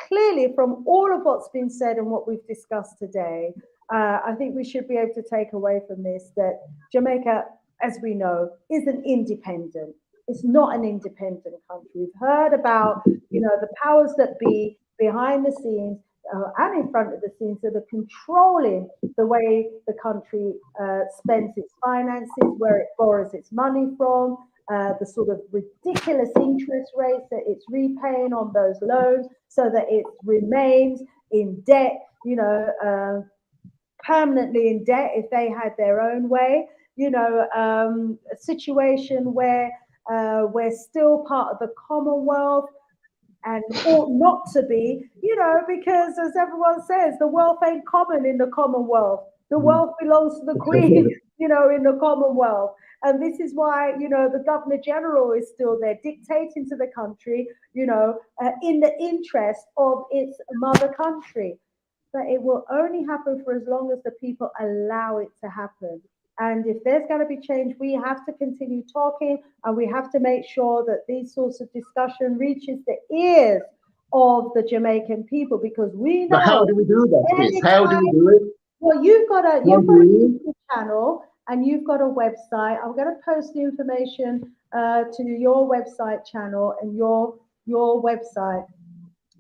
Clearly, from all of what's been said and what we've discussed today, I think we should be able to take away from this that Jamaica, as we know, isn't independent. It's not an independent country. We've heard about, you know, the powers that be behind the scenes and in front of the scenes that are controlling the way the country spends its finances, where it borrows its money from, the sort of ridiculous interest rates that it's repaying on those loans, so that it remains in debt, you know, permanently in debt if they had their own way. You know, a situation where we're still part of the Commonwealth and ought not to be, you know, because as everyone says, the wealth ain't common in the Commonwealth. The wealth belongs to the Queen, you know, in the Commonwealth. And this is why, you know, the Governor General is still there dictating to the country, you know, in the interest of its mother country. But it will only happen for as long as the people allow it to happen. And if there's going to be change, we have to continue talking, and we have to make sure that these sorts of discussion reaches the ears of the Jamaican people, because we know. But how do we do that? How do we do it? Well, you've got a YouTube channel and you've got a website. I'm going to post the information to your website channel and your website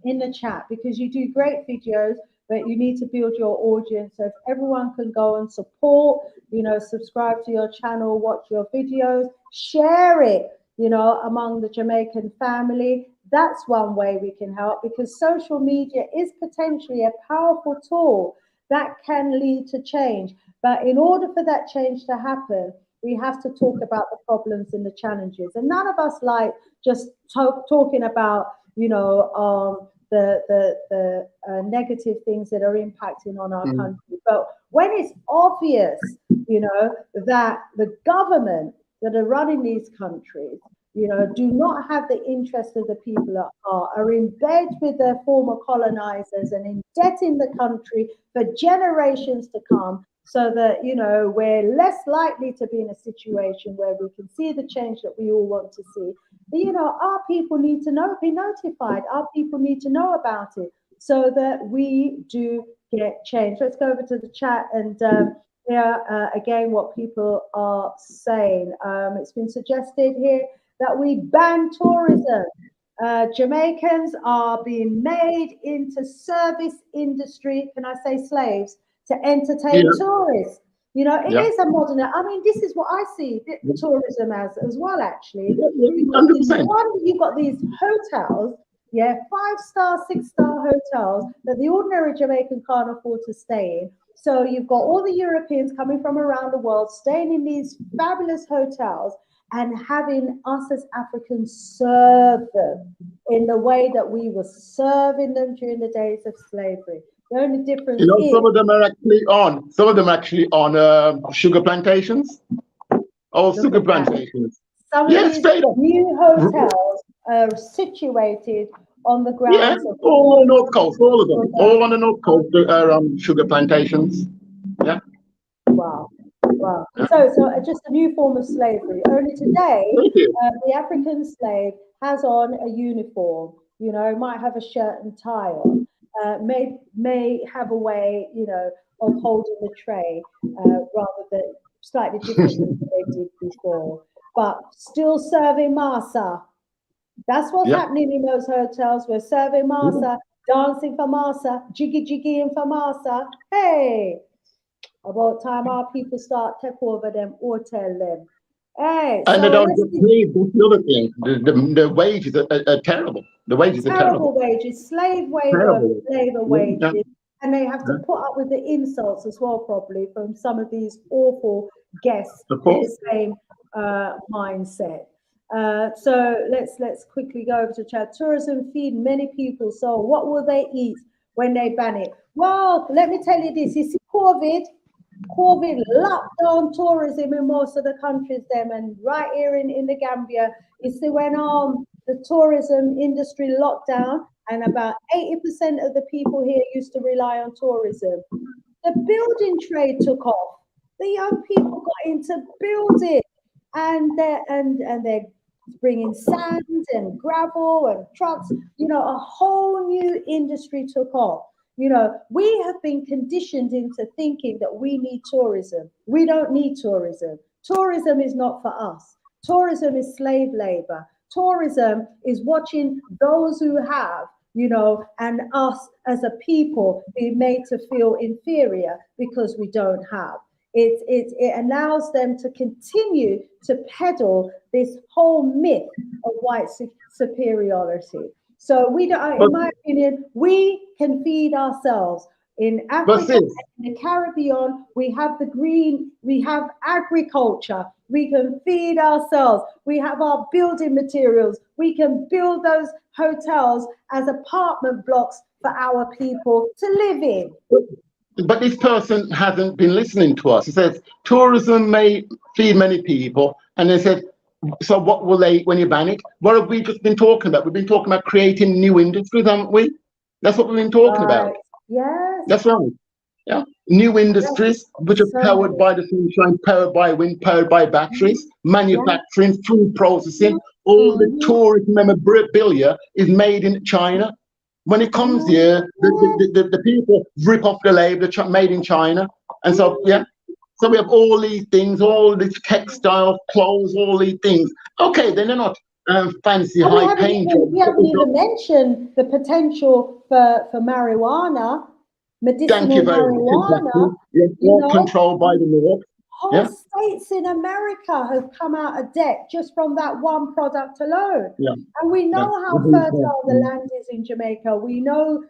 in the chat, because you do great videos, but you need to build your audience. So if everyone can go and support, you know, subscribe to your channel, watch your videos, share it, you know, among the Jamaican family. That's one way we can help, because social media is potentially a powerful tool that can lead to change. But in order for that change to happen, we have to talk about the problems and the challenges. And none of us like just talking about, you know, the negative things that are impacting on our country. But when it's obvious, you know, that the government that are running these countries, you know, do not have the interest of the people at heart, are in bed with their former colonizers and indebting the country for generations to come, so that, you know, we're less likely to be in a situation where we can see the change that we all want to see. You know, our people need to know, be notified. Our people need to know about it, so that we do get change. Let's go over to the chat and again what people are saying. It's been suggested here that we ban tourism. Jamaicans are being made into service industry, can I say slaves, to entertain tourists. You know, it is a modern, I mean, this is what I see tourism as well, actually. You've got these hotels, 5-star, 6-star hotels that the ordinary Jamaican can't afford to stay in. So you've got all the Europeans coming from around the world, staying in these fabulous hotels, and having us as Africans serve them in the way that we were serving them during the days of slavery. The only difference, you know, some of them are actually on sugar plantations. Oh, sugar plantations. Some of these new hotels are situated on the grounds of all on the North Coast, all of them, all on the North Coast are sugar plantations. Yeah. Wow. Wow. So just a new form of slavery. Only today, the African slave has on a uniform, you know, might have a shirt and tie on, may have a way, you know, of holding the tray, rather than slightly different than they did before, but still serving masa. That's what's happening in those hotels. We're serving masa, dancing for masa, jiggy jiggying for masa. Hey. About time our people start take over them hotel them. Hey, And they so don't let's get paid. That's the other thing. The wages are terrible. The wages are terrible terrible. wages, slave labor, Terrible. labor Yeah, yeah, wages, and they have to yeah. put up with the insults as well, probably from some of these awful guests Of with course. the same mindset. So let's quickly go over to chat. Tourism feed many people. So what will they eat when they ban it? Well, let me tell you this. You see, COVID locked down tourism in most of the countries them and right here in the Gambia, you see when the tourism industry locked down and about 80% of the people here used to rely on tourism. The building trade took off. The young people got into building and they're bringing sand and gravel and trucks. You know, a whole new industry took off. You know, we have been conditioned into thinking that we need tourism. We don't need tourism. Tourism is not for us. Tourism is slave labor. Tourism is watching those who have, you know, and us as a people be made to feel inferior because we don't have. It allows them to continue to peddle this whole myth of white superiority. So we don't, in But my opinion, we can feed ourselves. In but Africa sis, and in the Caribbean, we have the green, we have agriculture, we can feed ourselves, we have our building materials, we can build those hotels as apartment blocks for our people to live in. but this person hasn't been listening to us. He says tourism may feed many people, and they said, so what will they when you ban it? What have we just been talking about? We've been talking about creating new industries, haven't we? That's what we've been talking about. Right. Yes. That's right. Yeah. New Yes. industries which are So powered many. by the sunshine, powered by wind, powered by batteries, Yeah. manufacturing, food processing. All the Mhm. tourism memorabilia is made in China. When it comes here, the people rip off the label, made in China. And so, yeah. So we have all these things, all these textiles, clothes, all these things. Okay, then they're not fancy, And high paying jobs. we haven't even mentioned the potential for marijuana, Thank you medicinal very much. marijuana. Exactly. Yes, You all know, controlled by the North. whole Yeah, states in America have come out of debt just from that one product alone. yeah, And we yeah. know how fertile the land is in Jamaica. We know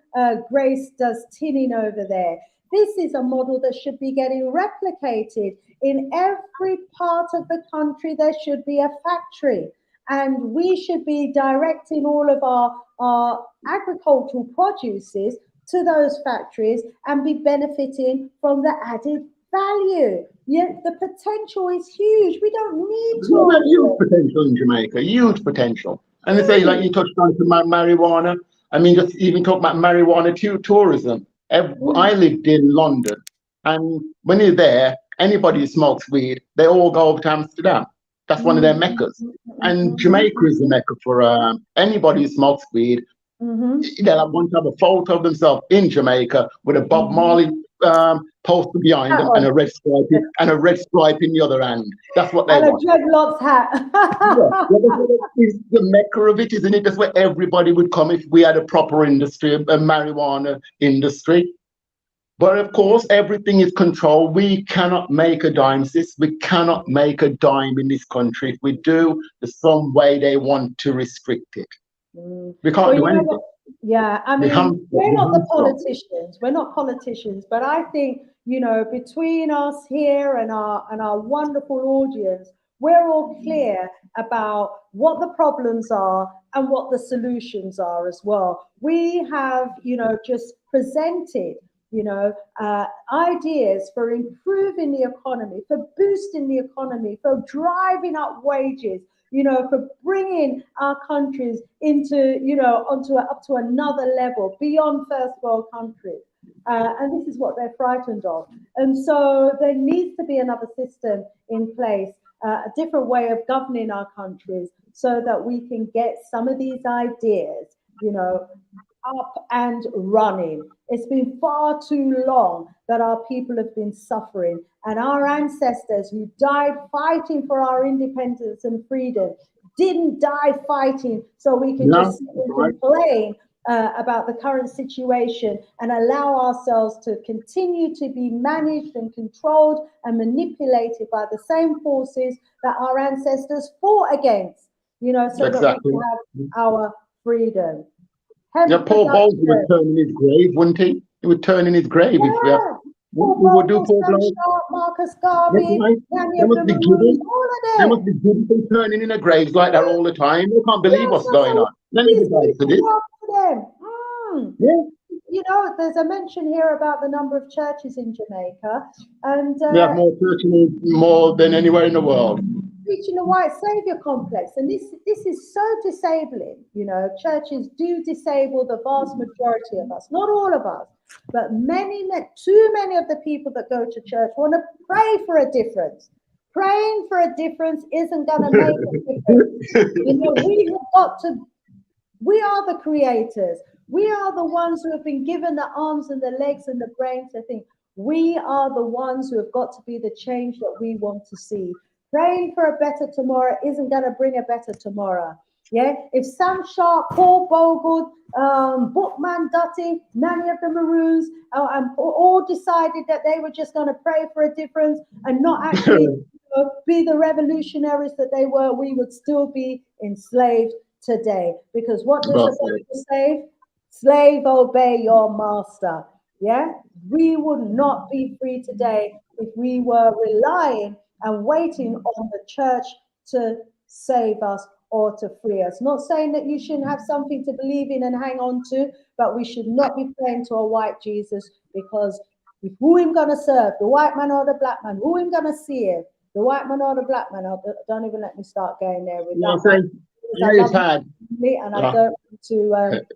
Grace does tinning over there. This is a model that should be getting replicated in every part of the country. There should be a factory, and we should be directing all of our agricultural produces to those factories and be benefiting from the added value. Yeah, the potential is huge. We don't need We have huge tourism. potential in Jamaica, huge potential. And they say, like Huge. you touched on to marijuana. I mean, just even talk about marijuana tourism. I Mm, lived in London, and when you're there, anybody who smokes weed, they all go over to Amsterdam. That's one of their mm, meccas. And Jamaica is the mhm, mecca for anybody who smokes weed. mhm, They'll want to have a photo of themselves in Jamaica with a Bob mhm. Marley poster behind That them and one. a red stripe in the other hand. That's what they And a want. dreadlocks Yeah, hat. yeah, it's the mecca of it, isn't it? That's where everybody would come if we had a proper industry, a marijuana industry. But of course, everything is controlled. We cannot make a dime, sis. We cannot make a dime in this country. If we do, there's some way they want to restrict it. Mm. We Well, can't do you know anything. what? Yeah, I We mean, hamstrung. we're We not the hamstrung. politicians. We're not politicians, but I think, you know, between us here and our wonderful audience, we're all clear about what the problems are and what the solutions are as well. We have, you know, just presented, you know, ideas for improving the economy, for boosting the economy, for driving up wages, you know, for bringing our countries into, you know, up to another level beyond first world countries. And this is what they're frightened of. And so there needs to be another system in place, a different way of governing our countries so that we can get some of these ideas, you know, up and running. It's been far too long that our people have been suffering, and our ancestors who died fighting for our independence and freedom didn't die fighting so we can No, just sit that's and right. complain about the current situation and allow ourselves to continue to be managed and controlled and manipulated by the same forces that our ancestors fought against, you know, so that we Exactly. can have our freedom. Yeah, Paul Bowles would turn in his grave, wouldn't he? He would turn in his grave if we have. Paul We would do Bowles, Paul Sam Bowles. Sharp, Marcus That's Garvey, right. Danny They of the must be Maroons, giddy. all of They them. must be giddy from turning in their graves like that all the time. They can't believe what's Yes, going on. None of these the guys for people this. go after them. Yeah. You know, there's a mention here about the number of churches in Jamaica, and We have more churches more than anywhere in the world. reaching the white savior complex, and this is so disabling. You know, churches do disable the vast majority of us, not all of us, but too many of the people that go to church want to pray for a difference. Praying for a difference isn't going to make a difference. You know, we are the creators. We are the ones who have been given the arms and the legs and the brain to think. We are the ones who have got to be the change that we want to see. Praying for a better tomorrow isn't going to bring a better tomorrow. Yeah, if Sam Sharp, Paul Bogle, Bookman Dutty, many of the Maroons, all decided that they were just going to pray for a difference and not actually be the revolutionaries that they were, we would still be enslaved today. Because what does the Bible say? Slave, obey your master. Yeah, we would not be free today if we were relying and waiting on the church to save us or to free us. Not saying that you shouldn't have something to believe in and hang on to, but we should not be praying to a white Jesus, because if who him gonna serve, the white man or the black man? Who him gonna see him? The white man or the black man? Don't even let me start going there with that. I love it, and I don't want to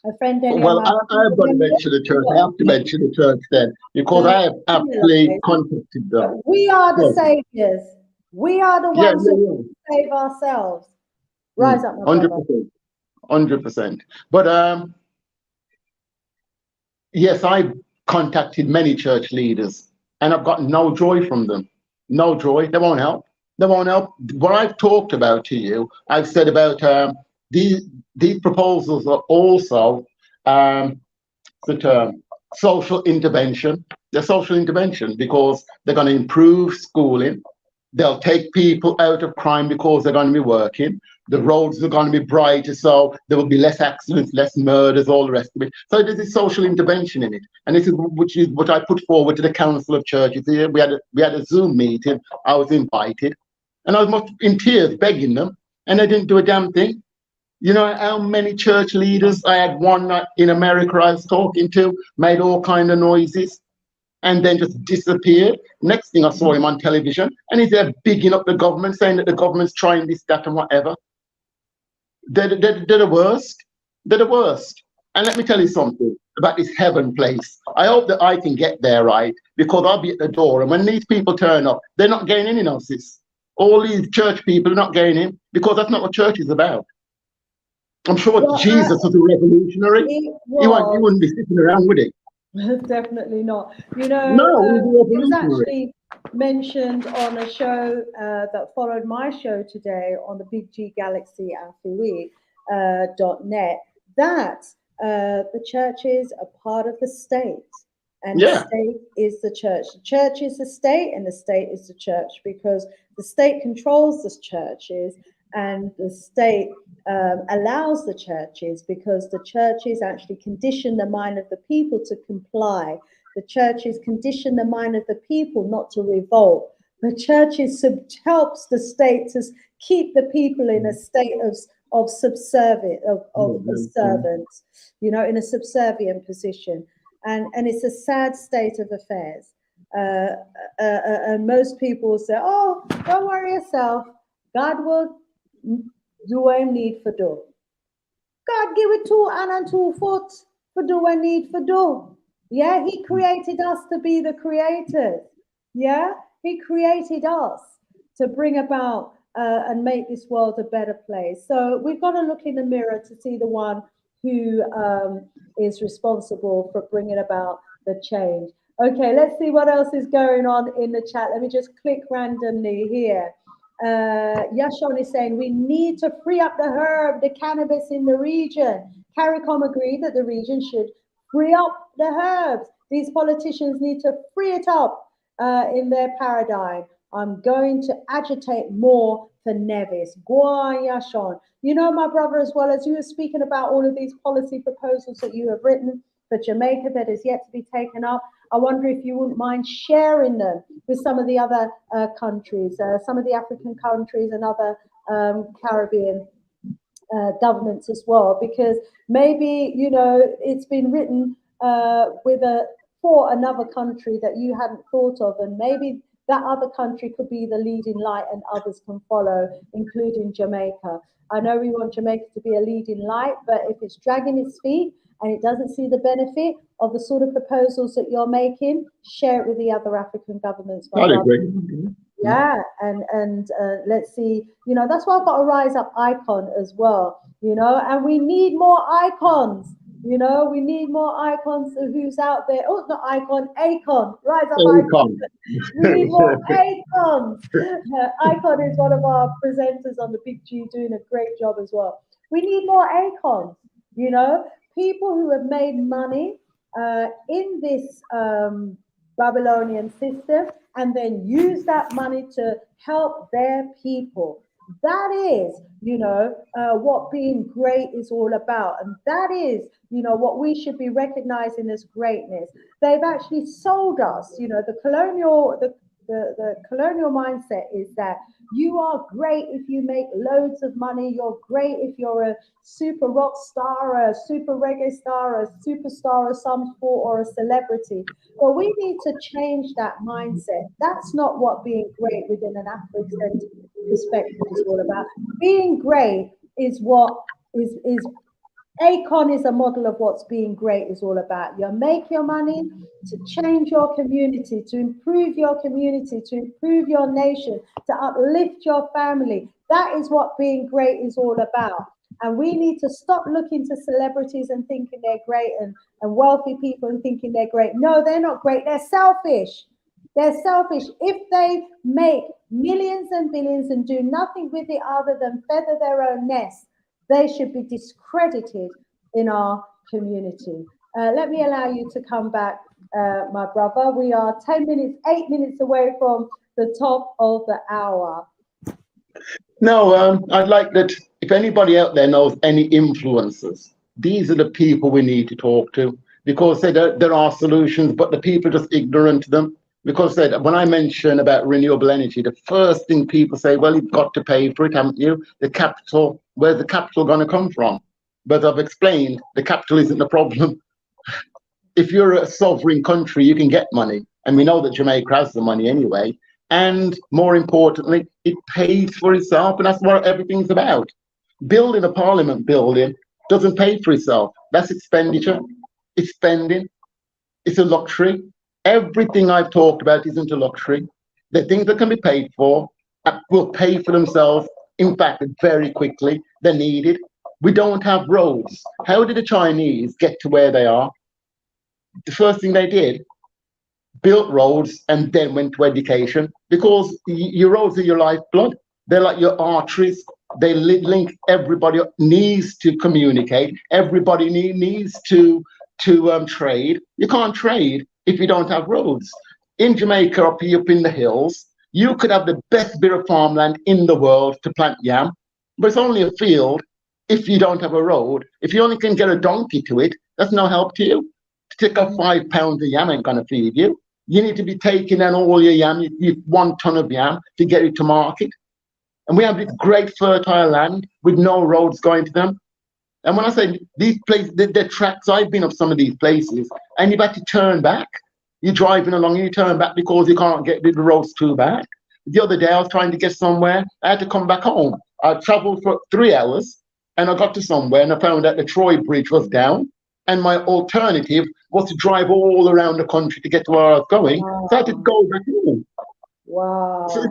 offend any well, of my I've got to mention the church. I have to mention the church then, because I have actually contacted them. We are the saviors. We are the ones who save ourselves. Rise up, my 100%. 100%. But yes, I've contacted many church leaders, and I've got no joy from them. No joy. They won't help. They won't help. What I've talked about to you, I've said about these proposals are also the term social intervention. They're social intervention because they're going to improve schooling. They'll take people out of crime because they're going to be working. The roads are going to be brighter, so there will be less accidents, less murders, all the rest of it. So there's this social intervention in it, and this is what I put forward to the Council of Churches here. We had a Zoom meeting. I was invited, and I was much in tears begging them, and they didn't do a damn thing. You know how many church leaders? I had one in America I was talking to, made all kind of noises, and then just disappeared. Next thing I saw him on television, and he's there bigging up the government, saying that the government's trying this, that, and whatever. They're the worst. They're the worst. And let me tell you something about this heaven place. I hope that I can get there, right? Because I'll be at the door, and when these people turn up, they're not getting any notice. All these church people are not getting in, because that's not what church is about. I'm sure Jesus was a revolutionary. He wouldn't be sitting around with it. Definitely not. You know, no, it was actually mentioned on a show that followed my show today on the Big G Galaxy .net that the churches are part of the state, and the state is the church. The church is the state, and the state is the church, because the state controls the churches, and the state allows the churches, because the churches actually condition the mind of the people to comply. The churches condition the mind of the people not to revolt. The churches helps the state to keep the people in a state of subservient, of servants, you know, in a subservient position. And it's a sad state of affairs. And most people will say, oh, don't worry yourself. God will do what I need for do. God give it 2 hands and 2 foot for do what I need for do. Yeah, he created us to be the creators. Yeah, he created us to bring about and make this world a better place. So we've got to look in the mirror to see the one who is responsible for bringing about the change. Okay, let's see what else is going on in the chat. Let me just click randomly here. Yashon is saying we need to free up the herb, the cannabis in the region. CARICOM agreed that the region should free up the herbs. These politicians need to free it up in their paradigm. I'm going to agitate more for Nevis. Guayashon. You know, my brother, as well as you were speaking about all of these policy proposals that you have written for Jamaica that is yet to be taken up, I wonder if you wouldn't mind sharing them with some of the other countries, some of the African countries and other Caribbean governments as well, because maybe, you know, it's been written for another country that you hadn't thought of, and maybe that other country could be the leading light and others can follow, including Jamaica. I know we want Jamaica to be a leading light, but if it's dragging its feet and it doesn't see the benefit of the sort of proposals that you're making, share it with the other African governments. I agree. Yeah, and let's see, you know, that's why I've got a Rise Up icon as well, you know, and we need more icons, you know, we need more icons who's out there. Oh, not icon, Acon, Rise Up icon. We need more icons. Icon is one of our presenters on the Big G doing a great job as well. We need more icons, you know, people who have made money in this Babylonian system and then use that money to help their people. That is, you know, what being great is all about. And that is, you know, what we should be recognizing as greatness. They've actually sold us, you know, the colonial mindset is that you are great if you make loads of money. You're great if you're a super rock star, a super reggae star, a superstar of some sport, or a celebrity. But we need to change that mindset. That's not what being great within an Afrocentric perspective is all about. Being great is what is Acon is a model of what's being great is all about. You make your money to change your community, to improve your community, to improve your nation, to uplift your family. That is what being great is all about. And we need to stop looking to celebrities and thinking they're great, and wealthy people and thinking they're great. No, they're not great. They're selfish. They're selfish. If they make millions and billions and do nothing with it other than feather their own nest, they should be discredited in our community. Let me allow you to come back, my brother. We are 8 minutes away from the top of the hour. No, I'd like that if anybody out there knows any influencers, these are the people we need to talk to, because there are solutions, but the people are just ignorant to them. Because when I mention about renewable energy, the first thing people say, well, you've got to pay for it, haven't you? The capital, where's the capital going to come from? But I've explained the capital isn't the problem. If you're a sovereign country, you can get money. And we know that Jamaica has the money anyway. And more importantly, it pays for itself. And that's what everything's about. Building a parliament building doesn't pay for itself. That's expenditure. It's spending. It's a luxury. Everything I've talked about isn't a luxury. The things that can be paid for will pay for themselves. In fact, very quickly. They're needed. We don't have roads. How did the Chinese get to where they are? The first thing they did, built roads and then went to education, because your roads are your lifeblood. They're like your arteries. They link everybody up, needs to communicate. Everybody needs to trade. You can't trade if you don't have roads. In Jamaica, up in the hills, you could have the best bit of farmland in the world to plant yam, but it's only a field if you don't have a road. If you only can get a donkey to it, that's no help to you. To take up 5 pounds of yam ain't going to feed you. You need to be taking in all your yam, you 1 ton of yam to get it to market. And we have this great fertile land with no roads going to them. And when I say these places, the tracks, I've been up some of these places, and you've had to turn back. You're driving along and you turn back because you can't get the roads too bad. The other day I was trying to get somewhere, I had to come back home. I traveled for 3 hours and I got to somewhere and I found that the Troy Bridge was down, and my alternative was to drive all around the country to get to where I was going. Wow. So I had to go back home. Wow. So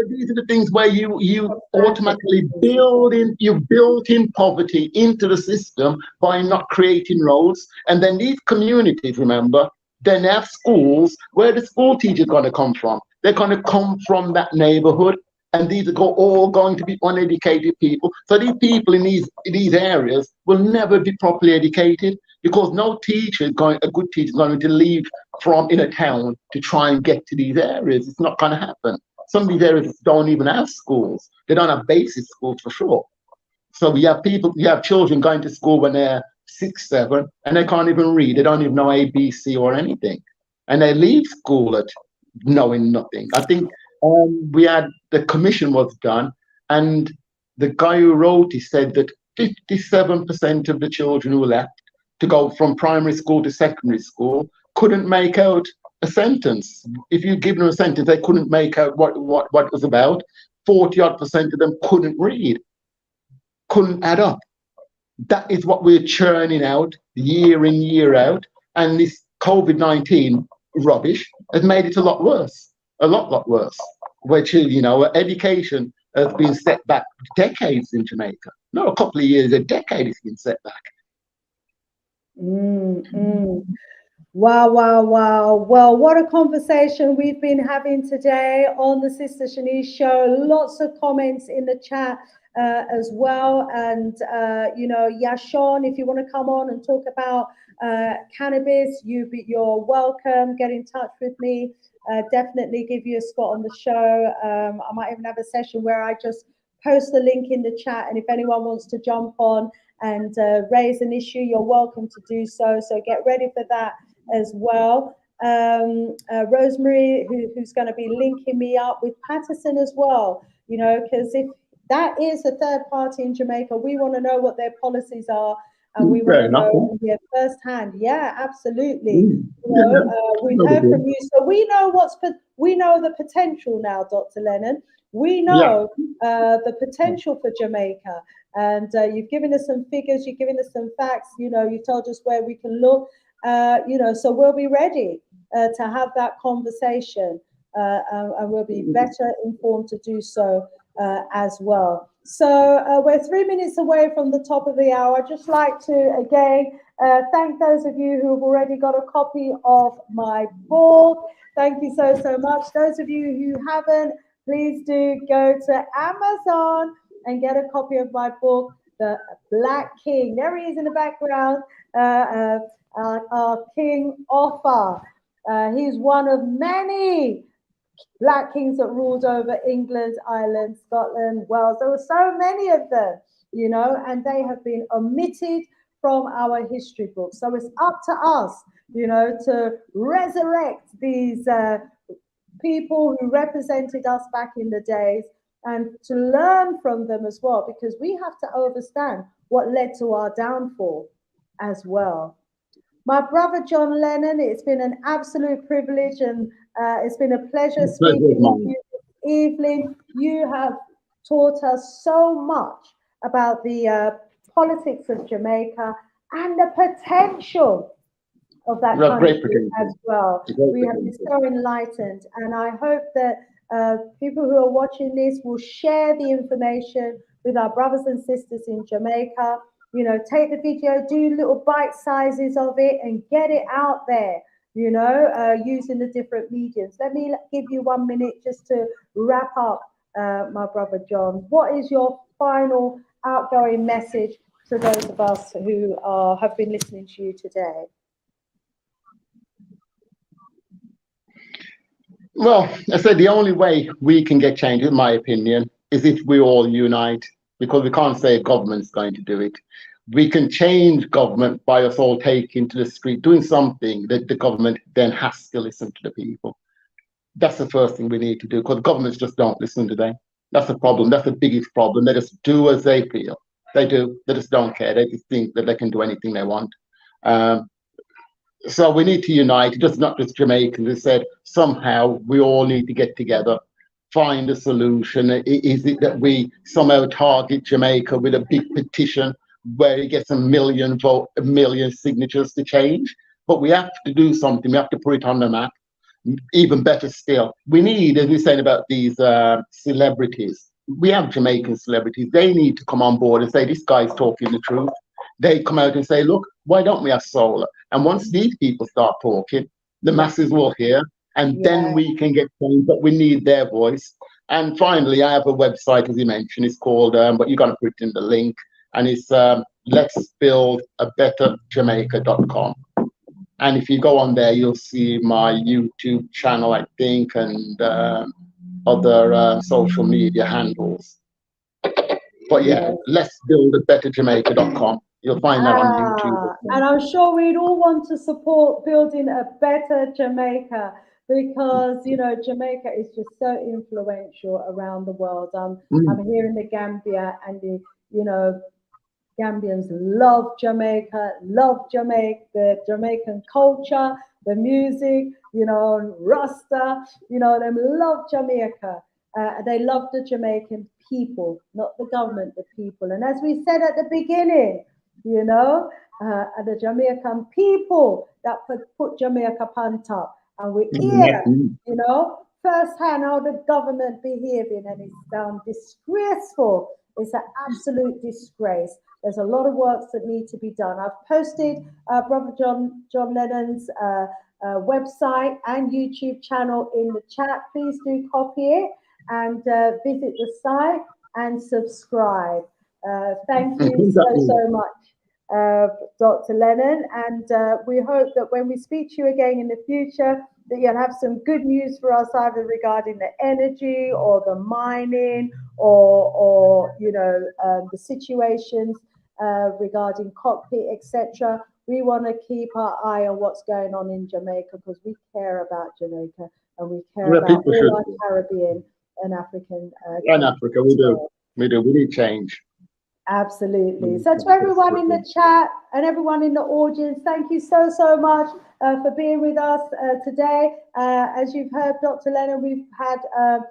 these are the things where you automatically build in poverty into the system by not creating roads. And then these communities, remember, then have schools. Where the school teachers going to come from? They're going to come from that neighborhood. And these are all going to be uneducated people. So these people in these areas will never be properly educated, because no teacher is going, a good teacher is going to leave from in a town to try and get to these areas. It's not going to happen. Some of these areas don't even have schools. They don't have basic schools for sure. So you have children going to school when they're 6, 7, and they can't even read. They don't even know ABC or anything. And they leave school at knowing nothing. I think the commission was done, and the guy who wrote it said that 57% of the children who left to go from primary school to secondary school couldn't make out a sentence. If you give them a sentence, they couldn't make out what it was about. 40-odd% of them couldn't read, couldn't add up. That is what we're churning out year in, year out. And this COVID-19 rubbish has made it a lot worse, a lot worse. Which, education has been set back decades in Jamaica. Not a couple of years, a decade it's been set back. Wow, wow, wow. Well, what a conversation we've been having today on the Sister Shanice show. Lots of comments in the chat as well. And, Yashon, if you want to come on and talk about cannabis, you're welcome. Get in touch with me. Definitely give you a spot on the show. I might even have a session where I just post the link in the chat. And if anyone wants to jump on and raise an issue, you're welcome to do so. So get ready for that as well. Rosemary, who's going to be linking me up with Patterson as well, because if that is a third party in Jamaica, we want to know what their policies are, and we want to know firsthand. Yeah, absolutely. We've heard from you, so we know the potential now, Dr. Lennon. We know the potential for Jamaica, and you've given us some figures, you've given us some facts. You've told us where we can look. So we'll be ready to have that conversation, and we'll be better informed to do so as well. So we're 3 minutes away from the top of the hour. I'd just like to again thank those of you who have already got a copy of my book. Thank you so much. Those of you who haven't, please do go to Amazon and get a copy of my book, The Black King. There he is in the background. Our King Offa. He's one of many Black kings that ruled over England, Ireland, Scotland, Wales. There were so many of them, and they have been omitted from our history books. So it's up to us, to resurrect these people who represented us back in the days, and to learn from them as well, because we have to understand what led to our downfall as well. My brother John Lennon, it's been an absolute privilege, and it's been a pleasure speaking with you this evening. You have taught us so much about the politics of Jamaica and the potential of that country as well. We have been so enlightened, and I hope that people who are watching this will share the information with our brothers and sisters in Jamaica. Take the video, do little bite sizes of it, and get it out there, using the different mediums. Let me give you 1 minute just to wrap up, my brother John. What is your final outgoing message to those of us who have been listening to you today? Well, I said the only way we can get change, in my opinion, is if we all unite, because we can't say government's going to do it. We can change government by us all taking to the street, doing something that the government then has to listen to the people. That's the first thing we need to do, because governments just don't listen today. That's the problem. That's the biggest problem. They just do as they feel. They do. They just don't care. They just think that they can do anything they want. So we need to unite. It's not just Jamaicans. They said somehow we all need to get together, find a solution. Is it that we somehow target Jamaica with a big petition where it gets a million signatures to change? But we have to do something. We have to put it on the map. Even better still, we need, as we're saying about these celebrities, we have Jamaican celebrities. They need to come on board and say, this guy's talking the truth. They come out and say, look, why don't we have solar? And once these people start talking, the masses will hear, and then we can get change. But we need their voice. And finally, I have a website, as you mentioned. It's called, but you're going to put it in the link, and it's letsbuildabetterjamaica.com. And if you go on there, you'll see my YouTube channel, I think, and other social media handles. But yeah, letsbuildabetterjamaica.com. You'll find that on YouTube. And I'm sure we'd all want to support building a better Jamaica, because Jamaica is just so influential around the world. I'm here in the Gambia, and the Gambians love Jamaica, the Jamaican culture, the music, Rasta, they love Jamaica. They love the Jamaican people, not the government, the people. And as we said at the beginning, the Jamaican people that put Jamaica on top. And we hear, firsthand how the government behaving, and it's disgraceful. It's an absolute disgrace. There's a lot of works that need to be done. I've posted Brother John Lennon's website and YouTube channel in the chat. Please do copy it and visit the site and subscribe. Thank you so much, Dr. Lennon. And we hope that when we speak to you again in the future, that you'll have some good news for us, either regarding the energy or the mining or the situations regarding cockpit, etc. We want to keep our eye on what's going on in Jamaica, because we care about Jamaica, and we care about all our Caribbean and African and Africa. We do. We need change. Absolutely. So to everyone in the chat and everyone in the audience, thank you so much for being with us today. As you've heard, Dr. Lennon, we've had a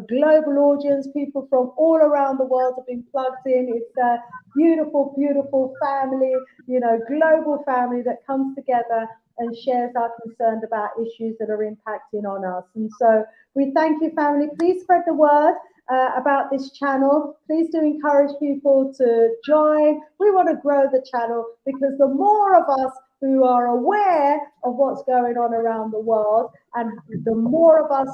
global audience. People from all around the world have been plugged in. It's a beautiful, beautiful family, global family that comes together and shares our concern about issues that are impacting on us. And so we thank you, family. Please spread the word about this channel. Please do encourage people to join. We want to grow the channel, because the more of us who are aware of what's going on around the world, and the more of us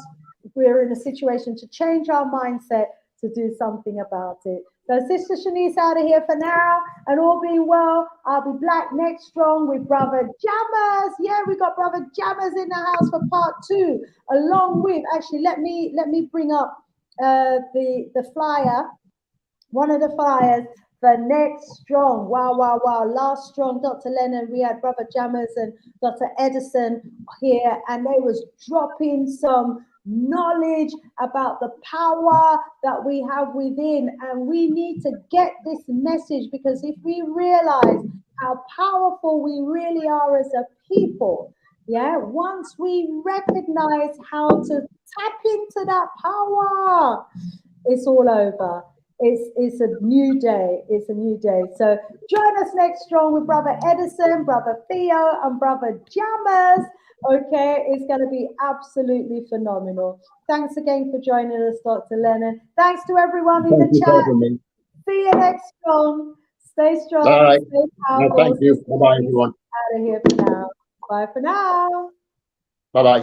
we're in a situation to change our mindset to do something about it. So Sister Shanice out of here for now, and all being well, I'll be back next strong with Brother Jammers. Yeah, we got Brother Jammers in the house for part 2, along with, actually, let me bring up the flyer, one of the flyers for next strong. Wow, last strong, Dr. Lennon, we had Brother Jammers and Dr. Edison here, and they was dropping some knowledge about the power that we have within, and we need to get this message, because if we realize how powerful we really are as a people, once we recognize how to tap into that power, it's all over. It's a new day. It's a new day. So join us next strong with Brother Edison, Brother Theo, and Brother Jammers. Okay, it's going to be absolutely phenomenal. Thanks again for joining us, Dr. Lennon. Thanks to everyone in the chat. See you next strong. Stay strong. All right. Stay powerful. Thank you. Bye-bye, everyone. Out of here for now. Bye for now. Bye-bye.